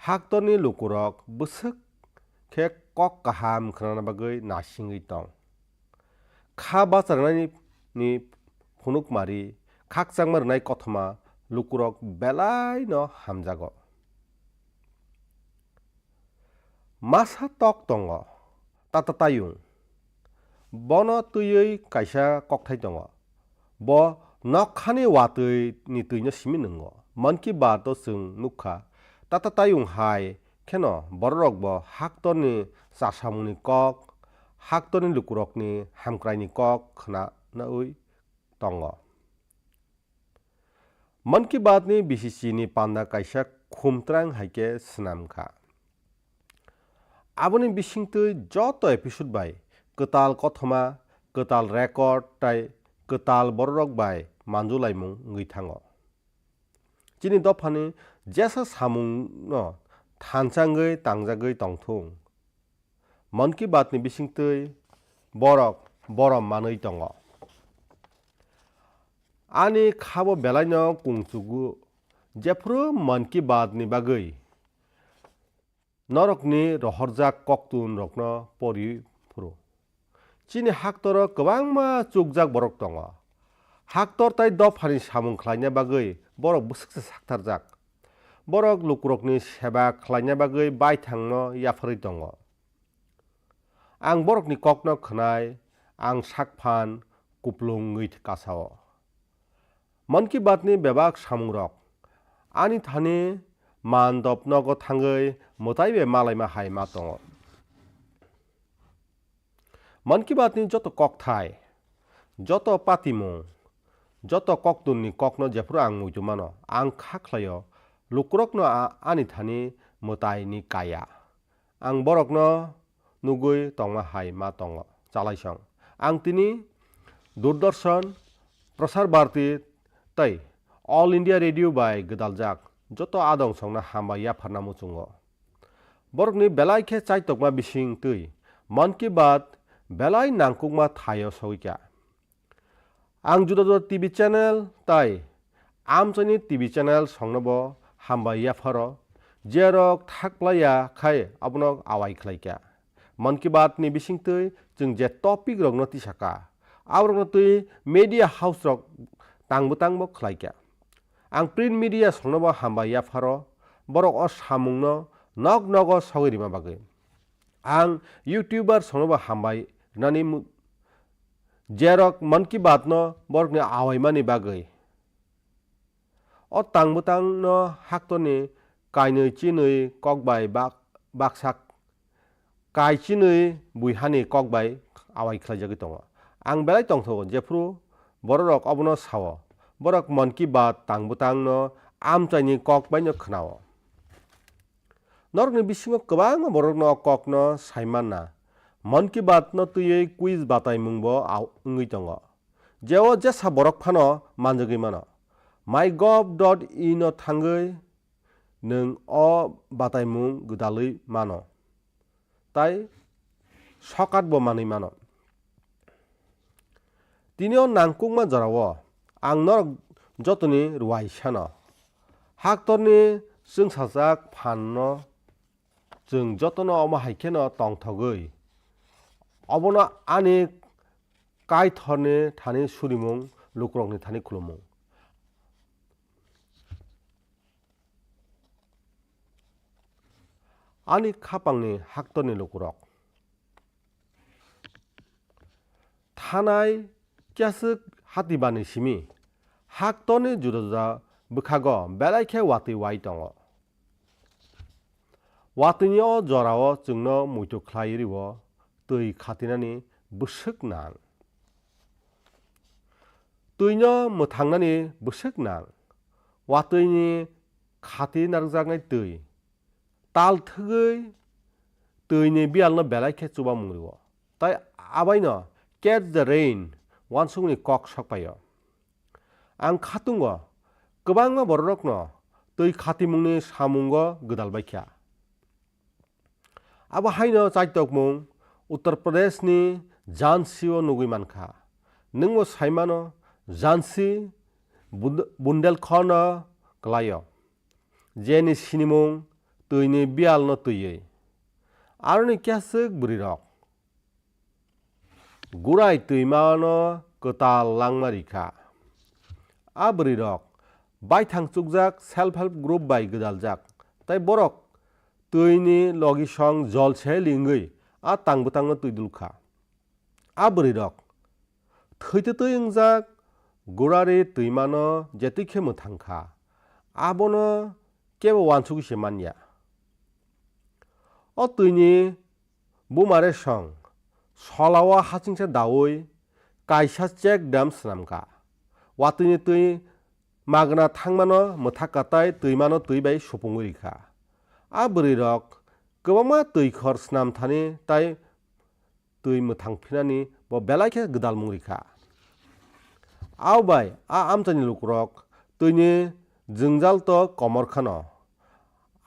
haktorni lukurok bwsuk khe kok kaham khnana bagui nasingui tong. Kha bacharnani ni phunukmari khakchangma rwnai kothoma lukurok belai no hamjago. Masa tok tongo tatatayung bono twiwi kaisa kokthai tongo. bo nokhani watui ni tuino simi nungo man ki baat o chung nukha tata tayung hai kheno borok bo haktorni chasamungni kok haktorni lukurokni hamkraini kok khna na ui tongo man ki baat ni BCC ni panda kaisa khumtrang haike swnamkha aboni bisingtui joto episode bai kwtal kothoma kwtal record tai kwtal borok bai manjulaimung ngui thango chini dophani jesa samung no thanchangui tangjagui tongthung man ki baat ni bisingtui borok borom manui tongo ani khabo belaino kungchugu jefru man ki baat ni bagui norokni rohorjak koktun rokno pori phuru chini haktoro kwbangma chukjak borok tongo haktor tai dophani samung khlaina bagui borok bwsuksa saktarjak borok lukurokni seba khlaina bagui baithangno yafarui tongo ang borokni kokno khnai ang sakphan kuplung ngui kasao man ki baat ni bebak samung rok ani thani mandop nogo thangui mwtaibe malaima haima tongo man ki baat ni joto kok thai joto patimung joto koktun ni kokno jefru ang muitumano ang khaklayo lukurokno ani thani mwtai ni kaya ang borokno nugui tongma haima tongo chalaisong ang tini Doordarshan Prasar Bharati tai All India Radio bai gdaljak joto adong songna hamba yafarna muchungo borokni belai khe chaitokma bising tui man ki baat belai nangkukma thayo soikya ang juda juda TV channel tai amchani TV channel songnobo hamba yafaro jerok thakplaya khai abonok awai khlaikya man ki baat ni bisingtui chung je topic rokno tisaka abrokno tui media house rok tangbo khlaikya ang print media songnobo hamba yafaro borok o samungno nog nogo sogirima bagui ang YouTuber songnobo hambai nani jerok man ki baat no borokni awaimani bagui o tangbo no haktoni kainui chinui kokbai baksak kai chinui buihani kokbai awai khlaijagui tongo ang belai tongthogo jefru borok abono sao borok man ki baat tangbo no amchaini kokbai no khnao norokni bisingo kwbangma borokno kokno saimanna man ki baat no tuyei quiz bataimungbo wngui tongo jeo jesa borok phano manjagui mano mygov.in no thangui nung o bataimung gdalui mano tai sokatbo manui mano tinio nangkukma jorao ang norok jotoni ruwaisano haktorni chungsajak phanno chung jotono omo haikeno tongthogui obono ani kaithorni thani surimung lukurokni thani khulumung ani khapangni haktorni lukurok thanai kyasuk hatibani simi haktorni juda juda bwkhago belai khe watui wai tongo watui o jorao chungno muito khlairio tui khatinani bwsuk nang tuino mwthangnani bwsuk nang watuini khati narjaknai tui tal thugui tuini bialno belai khe chuba mungrio tai abaino catch the rain wansungni kok sokpayo ang khatungo kwbangma borokno tui khatimungni samungo gdalbaikha abo haino chaitokmung Uttar Pradesh ni Jhansi o nugui mankha nungbo saimano Jhansi Bundelkhand klayo jeni sinimung tuini bialno tuyei aroni kyasuk bwrwirok gurai tuimano kwtal langmarikha a bwrwirok baithang chukjak self help group bai gdaljak tai borok tuini logi song jol se lingui a tangbo tui dulkha a bwrwirok thwite tui ongjak গোড়ারে তৈমানো যেতুইখে মোথাংখা আবনো কেবো ওয়ানসুকিসে মানিয়া ও তৈনি বুমারে song সলাওয়া হাচিংসা দাওই কাইসা check দাম স্নামকা ওয়াতুনি তুই মাগনা থাংমানো মোথাকাতাই তৈমানো তৈবাই সপুঙ্গরিখা आ बोरै रक गोबांमा तैखर स्नाम थानि ताइ तै मोथांफिनानि ब बेलाइखे गोदाल मुंरिखा आवबाय आ आमचानि लुकरक तैनि जोंजाल तो कमरखानो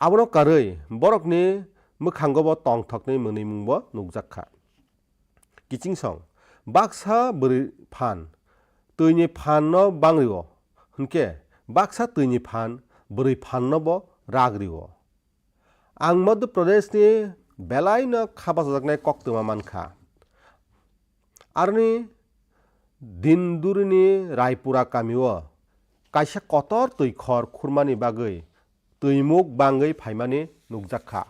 आबनो कारै बरकनि मोखांगो ब तंथकनि मोनै मुंबो नुकजाखा किचिंसं बाक्सा बोरै फान तैनि फाननो बांरिओ हुनके बाक्सा तैनि फान बोरै फाननो ब राग्रिओ आं मध्य प्रदेशनि बेलायनो खाबाजानाय कक्तमा मानखा आरनि दिनदुरिनि रायपुरा कामिओ काइसा कतर तैखर खुरमानि बागै तैमुक बांगै फाइमानि नुकजाखा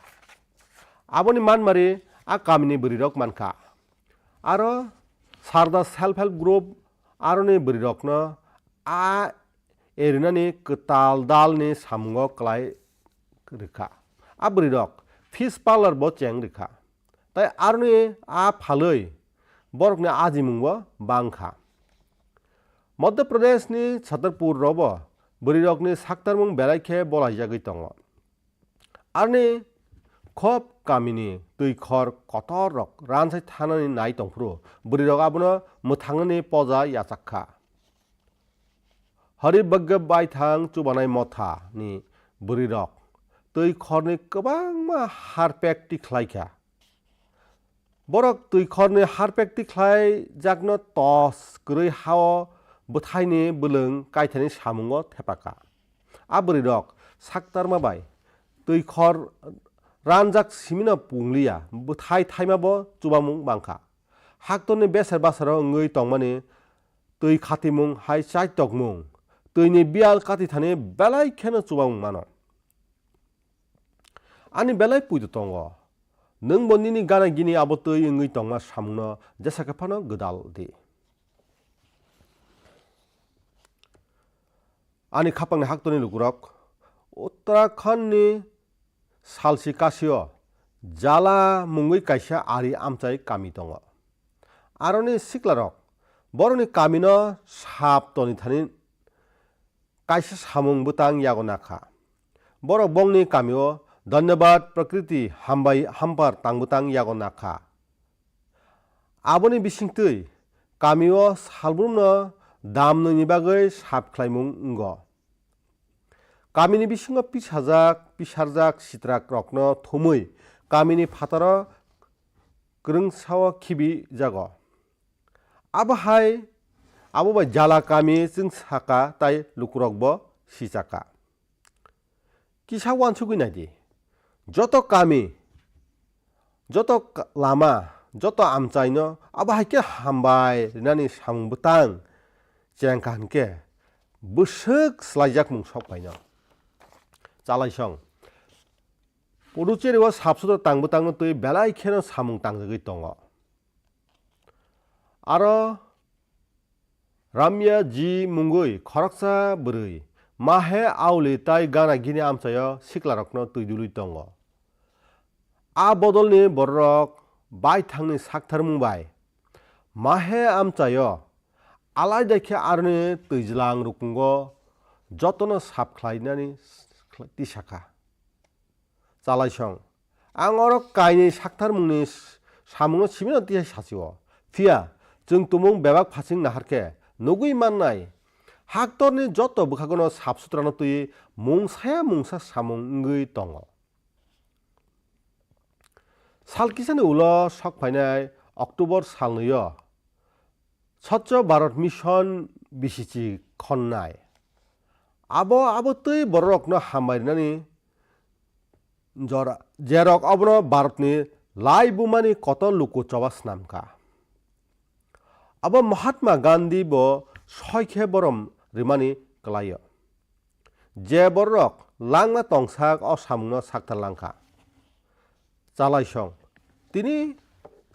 आबनि मानमारि आ कामिनि बोरिरक मानखा आरो सारदा सेल्फ हेल्प ग्रुप आरनि बोरिरकनो आ एरिनानि कताल दालनि सामुंगो क्लाय रेखा आ बोरिरक फिश पार्लर बो चेंग रेखा ताइ आरनि आ फालै बरकनि आजिमुंबो बांखा मध्य प्रदेशनि छतरपुर रबो बोरिरकनि साक्तारमुं बेलाइखे बलायजागै दङ आरनि खब कामिनि दैखर कतर रक रानसाय थानानै नाय दंफ्रु बोरिरक आबनो मोथांनि पजा याचाखा हरिबग्य बायथां चुबानाय मथानि बोरिरक दैखरनि गोबांमा हारपेकटि ख्लायखा बरक दैखरनि हारपेकटि ख्लाय जागनो तस गरै हाव बोथायनि बोलों कायथानि सामुंगो थेपाका आ बोरिरक साक्तार माबाय दैखर रानजाक सिमिनो पुंलिया बोथाय थाइमाबो चुबामुं बांखा हाक्तरनि बेसेर बासाराव ngै तंमानि दै खातिमुं हाय चाइतकमुं दैनि बियाल काति थानि बेलाइखेनो चुबामुं मानो आनि बेलाय पुइदो दङ नों बन्निनि गाना गिनि आबो तै ngै तंमा सामुंनो जेसाखेफानो गोदाल दि आनि खापांनि हाक्तरनि लुगुरक उत्तराखंडनि सालसि कासिओ जाला मुंगै काइसा आरि आमचाय कामि दङ आरनि सिक्लारक बरनि कामिनो साप तनि थानि काइसा सामुं बुतां यागो नाखा बरक बंनि कामिओ धन्यवाद प्रकृति हामपार तांबुतां यागो नाखा आबनि बिसिंतै कामिओ सालब्रुमनो दामनोनि बागै साबख्लायमुं अंग कामिनि बिसिङाव पिसारजाक सिट्राक रकनो थमै कामिनि फातार ग्रोंसाव खिबि जाग आबो जाला कामि जों साका ताइ लुकुरकबो सिजाका किसा वानसुगैनायदि যত कामि যত लामा যত आमचायनो आबाहायके हामबाय रिनानि सामुंबुतां चेंका हनके बोसोक स्लायजाक मुं सकबायनो चालायसं पुडुचेरिआव साबसुद्रा तांबुतांनो तै बेलाइखेनो सामुं तांजोगै दङ आरो राम्या जी मुंगै खरकसा बोरै माहे आवली ताइ गाना गिनि आमचायो सिक्लारकनो तैदुलुइ दङ आ बदलनि बररक बायथांनि साक्थार मुंबाय माहे आमचायो आलायदाखे आरनि तैज्लां रुकुंगो जतनो साबख्लायनानि तिसाखा चालायसं आं अरक कायनि साक्थार मुंनि सामुंनो सिमिनो तिसाय सासिओ फिया जों तुमुं बेबाक फासिं नाहारके नुगुइ माननाय हाक्तरनि जत बुखागोनो साबसुत्रानो तै मुंसाया मुंसा सामुं ngै दङ सालकिसानि उलो सकफायनाय अक्टोबर सालनैयो स्वच्छ भारत मिशन बिसिचि खन्नाय आबो तै बररकनो हामबायनानि जेरक अबनो भारतनि लाई बुमानि कत लुकु चबास नामका अब महात्मा गांधी बो सयखे बरम रिमानि कलायो जे बररक लांना तंसाक अ सामुंनो साक्तार लांखा चालायसं तिनि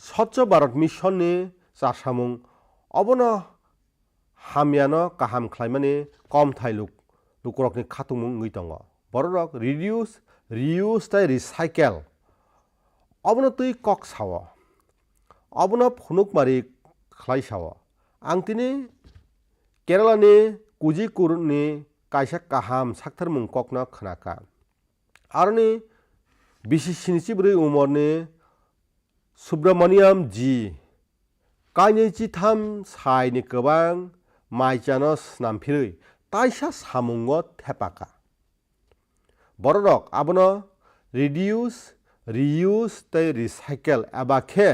स्वच्छ भारत मिशननि चासामुं अबनो हामियानो काहाम खालामनानै कम Thai लुकुरकनि खाथुमुं ngui tongo borok reduce reuse tai recycle obono tui kok sawo obono phunuk mari khlai sawo ang tini Kerala ni Kozhikode ni kaisa kaham saktarmung kokno khnaka aroni bisi sinichibrui umorni Subramaniam G kainai chitham sai ni kwbang maicano snamphirui taisa samungo thepaka borok abono reduce reuse tei recycle eba khe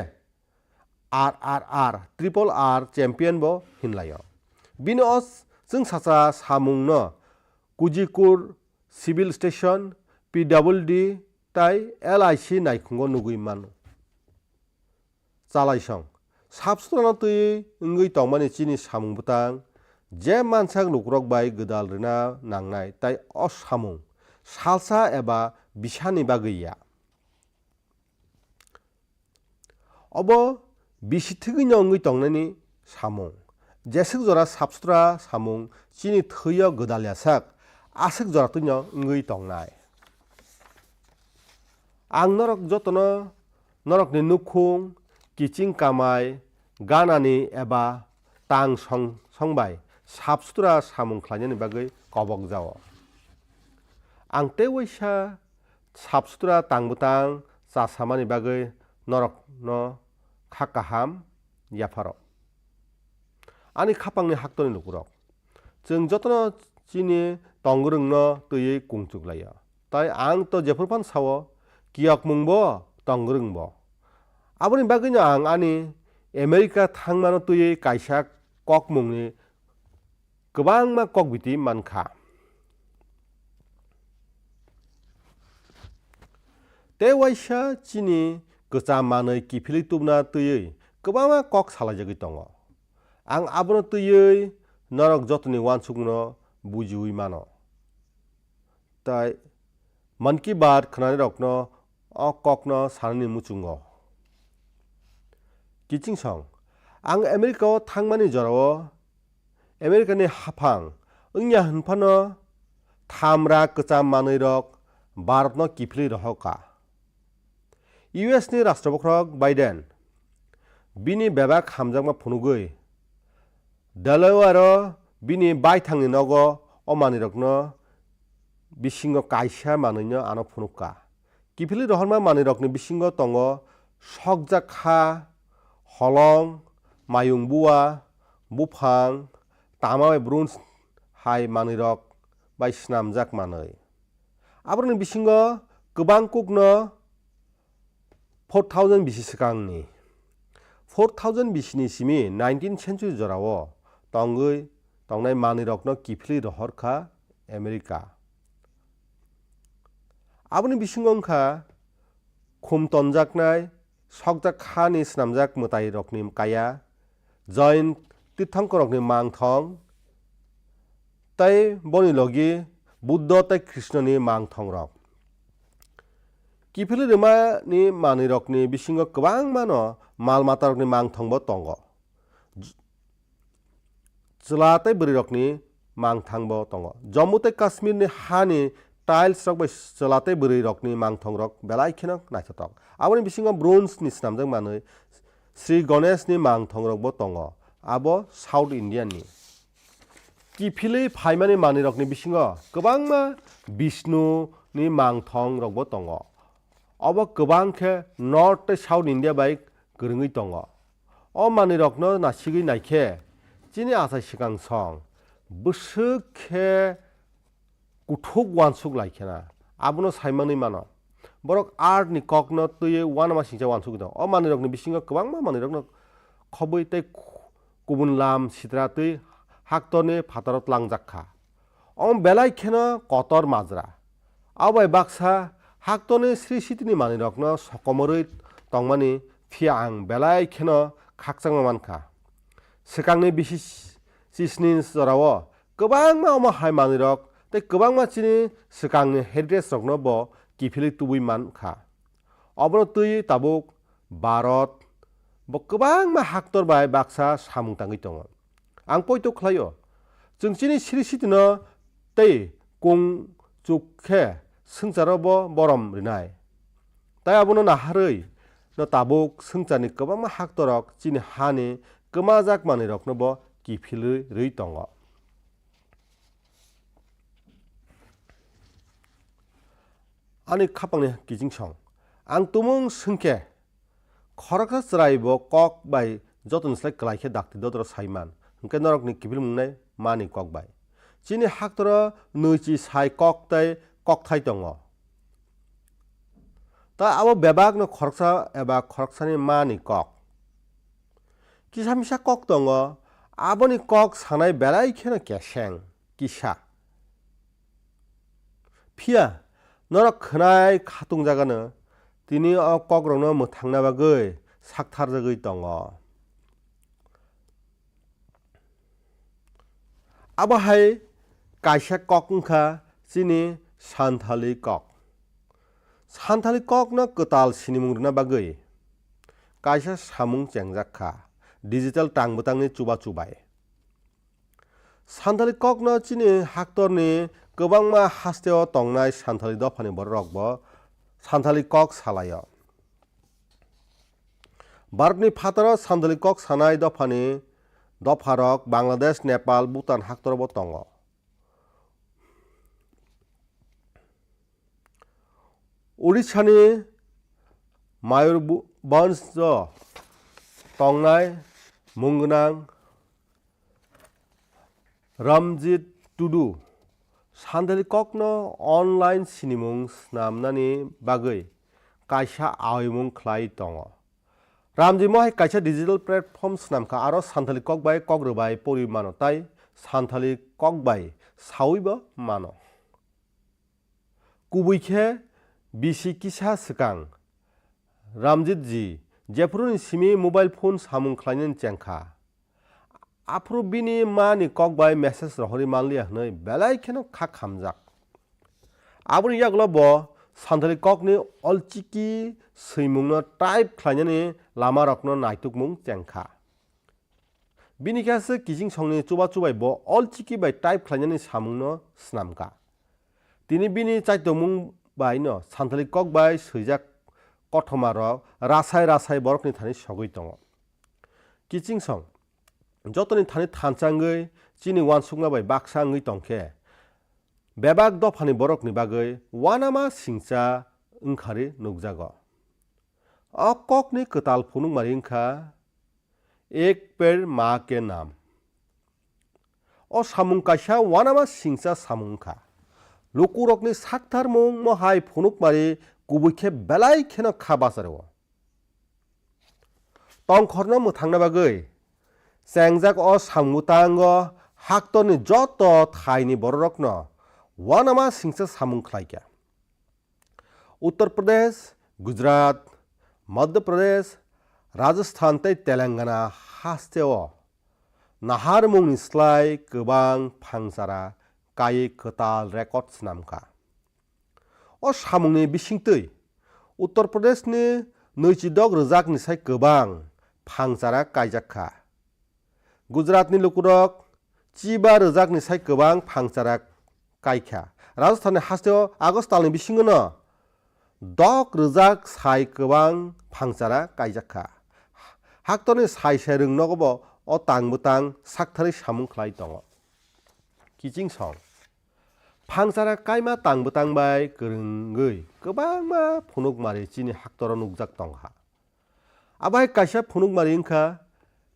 RRR triple R champion bo hinlayo bini o जों sacha samung no Kozhikode civil station PWD tai LIC naikhungo nugui mano chalaisong sabsutrano tui ngui tongmani chini samung butang je mansak lukurok bai godal rina nangnai tai o samung salsa eba bisani bagui ya obo bisi thigui no ngui tongnani samung jesik jora sabsutra samung chini thio godal yasak asik jora tui no ngui tongnai ang norok jotono norokni nukhung kiching kamai ganani eba tang songbai sabsutra samung khlainani bagui kobok jao ang tewaisa sabsutra tangbutang chasamani bagui norok no khakaham yaparo ani khapangni haktoni lukurok जों jotono chini tonggrung no tui kungchuklayo tai ang to jephurpan sawo kiyokmung bo tonggrung bo aboni bagui no ang ani America thangmano tui kaisa kokmungni kwbangma kokbiti mankha tewaisa chini kwcham manui kiphilui tubna tui kwbangma kok salaijagui tongo ang abono tui norok jotoni wansukno bujiui mano tai man ki baat khnani rokno o kokno sanani muchungo kiching song ang America o thangmani jorao America ni haphang wngya hinphano thamra kwcham manui rok Bharat no kiphilui rohoka US ni rashtrabokrok Biden bini bebak hamjakma phunugui Delaware bini baithangni nogo o manirokno bisingo kaisa manui no ano phunukka kiphilui rohorma manirokni bisingo tongo sokjak kha holong mayungbuwa buphang tama bai bronze hai manirok bai snamjak manui abroni bisingo kwbang kukno 4000 bisi swkangni 4000 bisini simi 19th century jorao tongnai manirokno kiphilui rohorkha America aboni bisingo wngkha khum tonjaknai sokjak kha ni snamjak mwtai rokni kaya jain tirthankorokni mangthong tei boni logi Buddha tei Krishna ni mangthong rok kiphilui rwmani manirokni bisingo kwbangma no malmatarokni mangthong bo tongo chwla tei bwrwirokni mangthang bo tongo Jammu tei Kashmir ni ha ni tiles rok bai chwla tei bwrwirokni mangthong rok belai kheno naithotok aboni bisingo bronze ni snamjak manui Sri Ganesh ni mangthong rok bo tongo abo South Indian ni kiphilui phaimani manirokni bisingo kwbangma Vishnu ni mangthong rok bo tongo obo kwbang khe North tei South India bai kwrwngui tongo o manirokno nasigui naikhe chini achai swkang song bwswk khe kuthuk wansuk laikhena abono saimani mano borok art ni kokno tui uanama singcha wansuk dong o manirokni bisingo kwbangma manirokno khobui tei kubun lam sidra tui haktorni phatarot langjakkha o belai kheno kotor majra abai baksa haktorni Sri Siti ni manirokno sokomorui tongmani phia ang belai kheno khakchangma mankha swkangni bisi chisni jorao kwbangma omo hai manirok tei kwbangma chini swkangni heritage rokno bo kiphilui tubui mankha obono tui tabuk Bharat bo kwbangma haktor bai baksa samung tangui tongo ang poito khlayo जों chini siri sidino tei kung chukhe sungjarabo borom rinai tai abono naharoi no tabuk sungjarni kwbangma haktorok chini hani kwmajak manwirokno bo kifilui rui tongo ani khapangni kijingsong ang tumung sungkhe khoroksa chrai bo kok bai joton slai klaikhe dakti dodro saiman hingke norokni kifil mungnai mani kok bai chini haktoro nuichi sai kok tai kokthai tongo ta abo bebak no khoroksa eba khoroksani mani kok kisamisa kok tongo aboni kok sanai belai kheno keseng kisa phia norok khwnai khatungjagano tini o kokrokno mwthangna bagui saktharjagui tongo abo hai kaisa kok wngkha chini Santali kok Santali kok no kwtal sinimung rwna bagui kaisa samung chengjak kha digital tangbutangni chuba chubai Santali kok no chini haktorni kwbangma hasteo tongnai Santali dophani borokrok bo Santali kok salayo Bharatni phataro Santali kok sanai dopharok Bangladesh Nepal Bhutan haktorobo tongo Odishani Mayurbhanj tongnai munggnang Ramjit Tudu Santali kok no online sinimung snamnani bagui kaisa awimung khlai tongo Ramjit mohai kaisa digital platform snamkha aro Santali kok bai kogrbai pori mano tai Santali kok bai sawibo mano kubuikhe bisi kisa swkang Ramjit ji jephru simi mobile phone samung khlainani chengkha afro bini mani kok bai message rohori manliya hnoi belai kheno khak hamjak aboni yaklo bo Santali kok ni olchiki swimmungno type khlainani lama rokno naitukmung chengkha bini kase kijing songni chuba chubai bo olchiki bai type khlainani samungno snamka tini bini chaitomung bai no Santali kok bai swijak kothoma rok rasai borokni thani sogui tongo kijing song jotoni thani thanchangui chini wansukma bai baksa wngui tongkhe bebak dophani borokni bagui wanama singcha wngkhari nukjago o kokni kwtal phunukmani wngkha ek per ma ke naam o samung kaisa wanama singcha samung wngkha lukurokni saktharmung mohai phunukmani kubuikhe belai kheno kha basarwo tongkhorno mwthangna bagui chengjak o samungtango haktorni joto thaini bororokno wanama singcha samung khlaikha Uttar Pradesh Gujarat Madhya Pradesh Rajasthan tei Telangana hasteo naharmungni slai kwbang phangsara kai kwtal record snamkha o samungni bisingtwi Uttar Pradesh ni 26 rwjakni sai kwbang phangsara kaijakha Gujarat ni lukurok 5 rwjakni sai kwbang phangsara kaikha Rajasthan ni hasteo August talni bisingo no 10 rwjak sai kwbang phangsara kaijakha haktorni sai rungnogobo o tangbutang sakthari samung khlai tongo kijing song phangsara kaima tangbutang bai kwrwngui kwbangma phunukmari chini haktoro nukjak tongkha abai kaisa phunukmari wngkha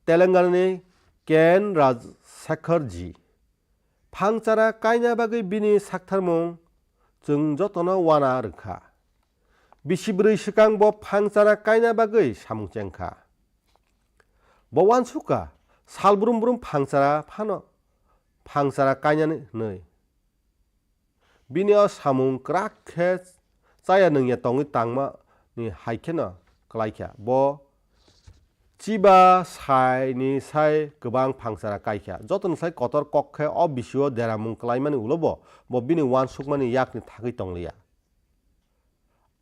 Telangana ni Ken Rajshekhar ji phangsara kaina bagui bini saktharmung chung jotono wana rwkha bisibri swkang bo phangsara kaina bagui samung chengkha bo wansuka salbrum brum phangsara phano phangsara kainani hnoi bini o samung krak khe chaya nungya tongui tangma ni haikhe no klaikha bo chiba sai ni sai kwbang phangsara kaikha jotoni sai kotor kokkhe o bisio deramung klaimani ulobo bo bini wansukmani yakni thagui tongliya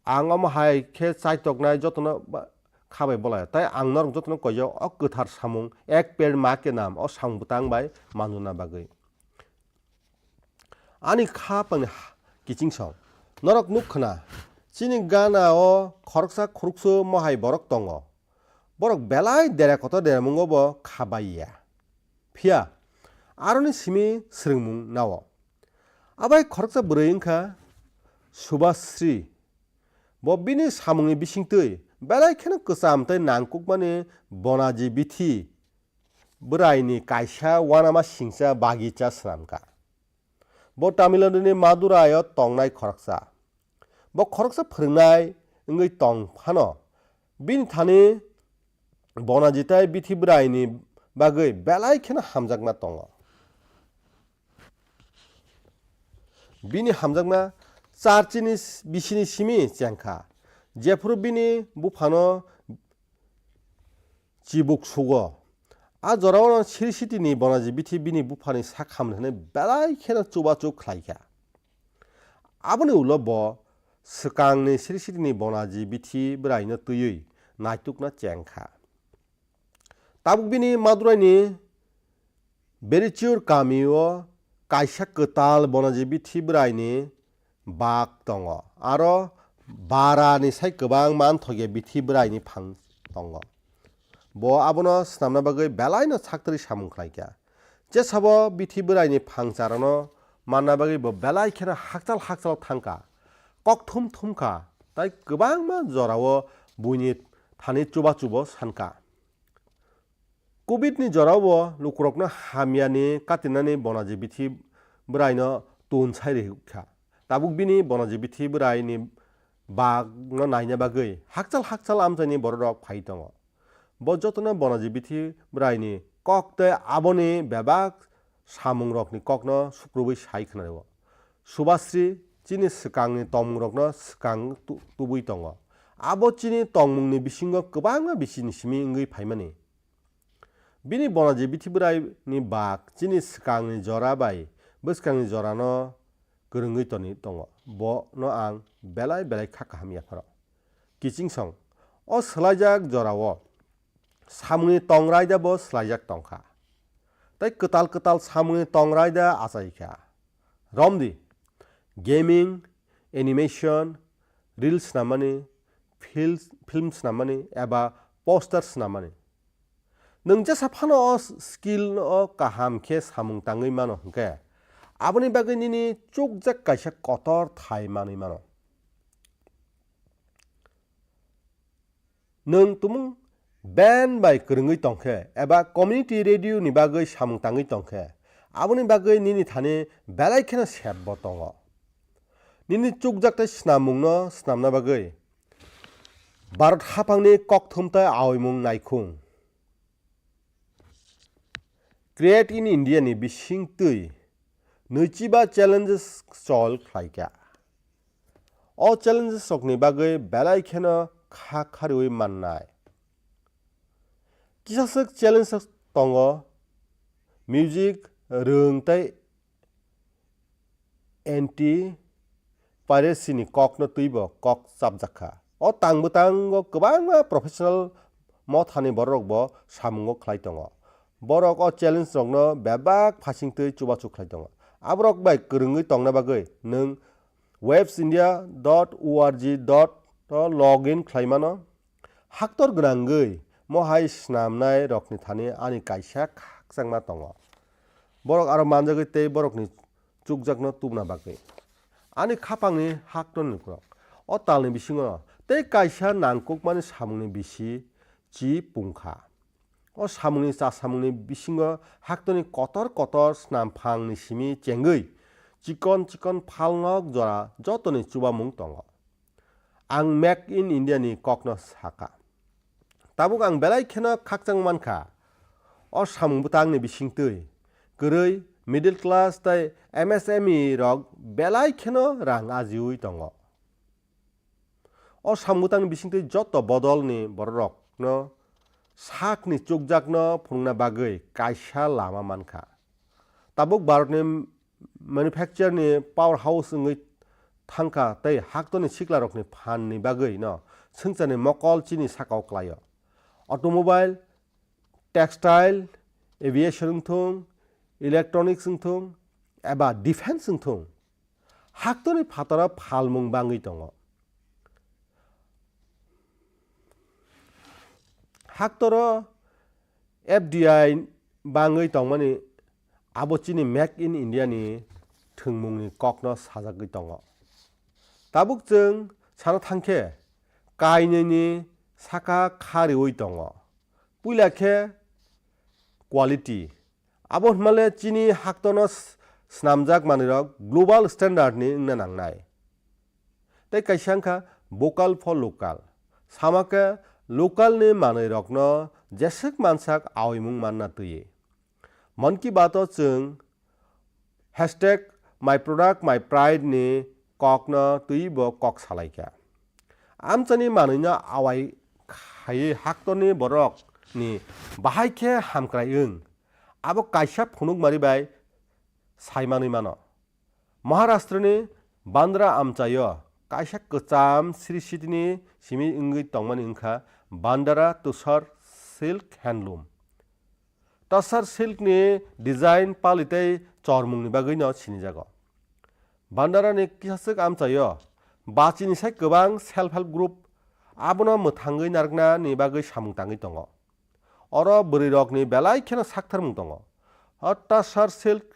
ang omo haikhe chaitoknai jotono খাবাই বলায় তাই आंनो যতন কয় অ गोथार सामुं एक पेड़ मा के नाम अ सामुं बुतां बाय मानुना बागै आनि खापां किचिं सं नरक नुखना चिनि गाना अ खरकसा खुरुकसो महाय बरक दङ बरक बेलाय देरा कत देरामुंगो बो खाबाइया फिया आरनि सिमि स्रोंमुं नाव आबाय खरकसा ब्रैंखा सुभाश्री बबिनि सामुंनि बिसिंतै बेलाय खेनो कसामतै नांकुक माने बनाजि बिथि बोरायनि कायसा वानामा सिंसा बागिचा स्रामका ब तामिलनाडुनि मादुरायाव तंनाय खरकसा ब खरकसा फोरोंनाय ओंगै तं फानो बिनि थानि बनाजिताय बिथि बोरायनि बागै बेलाय खेनो हामजागना दङ बिनि हामजागना चार्चिनि बिसिनि सिमि चेंखा जेफोर बिनि बुफानो चिबुक सुगो आ जराव सिरिसिटिनि बनाजि बिथि बिनि बुफानि साखाम होने बेलाय खेनो चुबाचु खलायखा आबनि उल ब सकांनि सिरिसिटिनि बनाजि बिथि बोरायनो तुयै नायतुकना चेंखा ताबुक बिनि मादुरायनि बेरिचुर कामियो कायसा कताल बनाजि बिथि बोरायनि बाग दङ आरो बारानि साय गोबां मानथगे बिथि बोरायनि फां दङ ब आबनो स्नामना बागै बेलायनो साक्तरि सामुं खलायखा जे साबो बिथि बोरायनि फांचारनो मानना बागै ब बेलाय खेनो हाकचाल हाकचाल थांका कक थुम थुमका ताय गोबां मा जरावो बुनि थानि चुबा चुबो सानका कोविडनि जरावो लुकुरकनो हामियानि कातिनानि बनाजि बिथि बोरायनो तुन सायरिखा ताबुक बिनि बनाजि बिथि बोरायनि बागनो नायना बागै हाकचाल हाकचाल आमजानि बररक फाइ दङ ब जतनो बनाजि बिथि बोरायनि ककते आबनि बेबाक सामुं रकनि ककनो सुक्रुबै साय खोनायो सुभाश्री चिनि सकांनि तमुंरकनो सकां तुबै दङ आबो चिनि तमुंनि बिसिंगो गोबां बिसिनि सिमि ओंगै फाइमानि बिनि बनाजि बिथि बोरायनि बाग चिनि सकांनि जरा बाय बसकांनि जरानो गोरोङै तनि दङ ब न आं बेलाय बेलाय खाखाहामियाफोराव किचिं सं अ सोलायजाक जरावो सामुंनि तंरायदा ब सोलायजाक तंखा ताय कताल कताल सामुंनि तंरायदा आसायखा रमदि गेमिं एनिमेशन रिल्स नामानि फिल्म्स नामानि एबा पोस्टार्स नामानि नोंजा साफानो अ स्किल अ काहाम खे सामुं ताङै मानो हंके आबनि बागै निनि चुकजाक कायसा कतर थाय मानै मानो नों तुमुं बेन बाय गोरोङै तंखे एबा कम्युनिटी रेडियो नि बागै सामुं ताङै तंखे आबनि बागै निनि थानि बेलाय खेनो सेबबो दङ निनि चुकजाक स्नामुंनो स्नामना बागै भारत हाफांनि ककथुमताय आवयमुं नायखुं क्रिएट इन इंडिया नि बिसिं तै नैजिबा चैलेंजेस सल खलायखा अ चैलेंजेस रकनि बागै बेलाय खेनो खाखारियै माननाय किसासक चैलेंजेस दङ म्यूजिक रोंताय एंटी पायरेसीनि ककनो तैबो कक चाबजाखा अ तांबो गोबां प्रोफेशनल मथानि बरकबो सामुंगो खलाय दङ बरक अ चैलेंज रकनो बेबाक फासिंतै चुबाचु खलाय दङ आब्रक बाय गोरोङै तंना बागै नों websindia.org. लॉगिन खलायमानो हाक्तर गोनांगै महाय स्नामनाय रकनि थानि आनि कायसा खाकजांना दङ बरक आरो मानजागै तै बरकनि चुकजाकनो तुबना बागै आनि खापांनि हाक्तन नुक्रक अ तालनि बिसिङो तै कायसा नांकुक माने सामुंनि बिसि चि पुंखा अ सामुंनि चा सामुंनि बिसिङो हाक्तनि कतर कतर स्नामफांनि सिमि चेंगै चिकन चिकन फालनक जरा जतनि चुबामुं दङ आं मेक इन इंडिया नि ककनो साका ताबुक आं बेलाय खेनो खाकजां मानखा अ सामुं बुतांनि बिसिंतै गोरै मिडिल क्लास ताय MSME रक बेलाय खेनो रां आजिउय दङ अ सामुं बुतांनि बिसिंतै जत बदलनि बररकनो साकनि चुकजाकनो फुंना बागै कायसा लामा मानखा ताबुक भारतनि मैन्युफैक्चरनि पावर हाउस ओंगै थांखा तै हाक्तनि सिक्ला रकनि फाननि बागै न sengchani mokol chini sakao klaio automobile textile aviation thung electronics thung eba defense thung haktoni phatara phalmung bangui tongo haktoro FDI bangui tongmani abo chini make in India ni thungmungni kokno sajagui tongo tabuk jeng sano thangkhe kainini saka kharioi tongo puila khe quality abo hmale chini haktono snamjak manirok global standard ni wngna nangnai tei kaisangkha vocal for local samake local ni manirokno jesek mansak awimung manna tui Mon Ki Baat o jeng #myproductmypride ni kokno tui bo kok salaikha amchani manui awai khai haktoni borok ni bahaikhe hamkrai ung abo kaisa phunukmari bai saimani mano Maharashtra ni Bandra amchaio kaisa kwcham Sri City ni simi wngui tongmani wngkha Bandara Tushar Silk Handloom Tushar Silk ni design palitei chormungni bagui no sinijago Bandara ni kisasuk amchaio bachini sai kwbang self help group abono mwthangui narkna ni bagui samung tangui tongo oro bwrwirok ni belai kheno saktharmung tongo Tushar Silk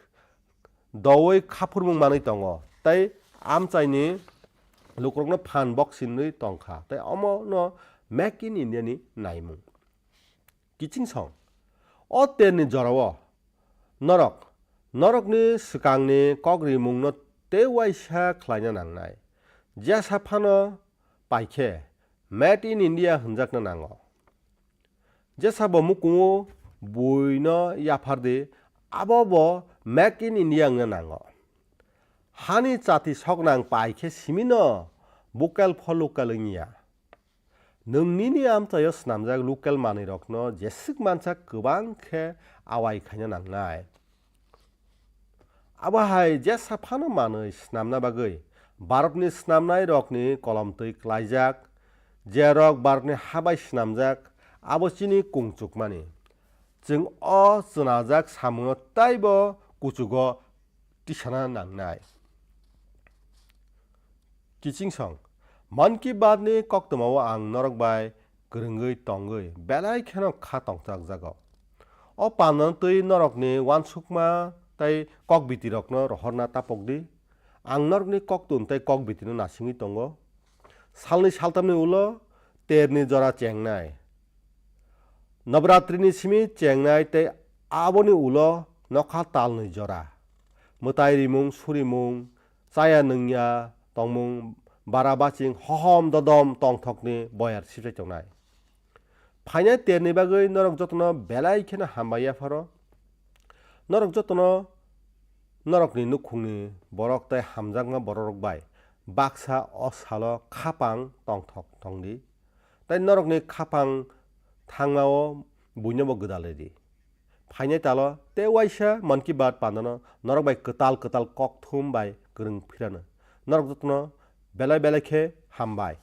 dowoi khapurmung manui tongo tei amchaini lukrokno phan boksinui tongkha tei omo no make in India ni naimung kiching song o terni jorao norokni swkangni kokrimungno tewaisa khlaina nangnai jesa phano paikhe made in India hunjakna nango jesa bo mukungo buino yafardi abo bo make in India wngna nango hani chati soknang paikhe simino vocal for local wngya nongnini amchaio snamjak local manirokno jesik mansa kwbang khe awai khaina nangnai abo hai jesa phano manui snamna bagui Bharatni snamnai rokni kolomtui klaijak je rok Bharatni habai snamjak abo chini kungchukmani jeng o chnajak samungo taibo kuchugo tisana nangnai kiching song Mon Ki Baat ni koktwmao ang norok bai kwrwngui tongui belai kheno kha tongchak jago o panno tui norokni wansukma tei kokbitirokno rohorna tapokdi ang norokni koktun tei kokbitino nasingui tongo salni saltamni ulo terni jora chengnai Navratri ni simi chengnai tei aboni ulo nokha talni jora mwtai rimung surimung chaya nungya tongmung barabaching hohom dodom tongthokni boyar sibsai tongnai phainai terni bagui norok jotono belai kheno hambaiya pharo norok jotono norokni nukhungni borok tei hamjakma borok bai baksa o salo khapang tongthok tongdi tei norokni khapang thangmao buinobo gwdalredi phainai talo tewaisa Mon Ki Baat panano norok bai kwtal kok thum bai kwrwng phirano norok jotono belai belai khe hambai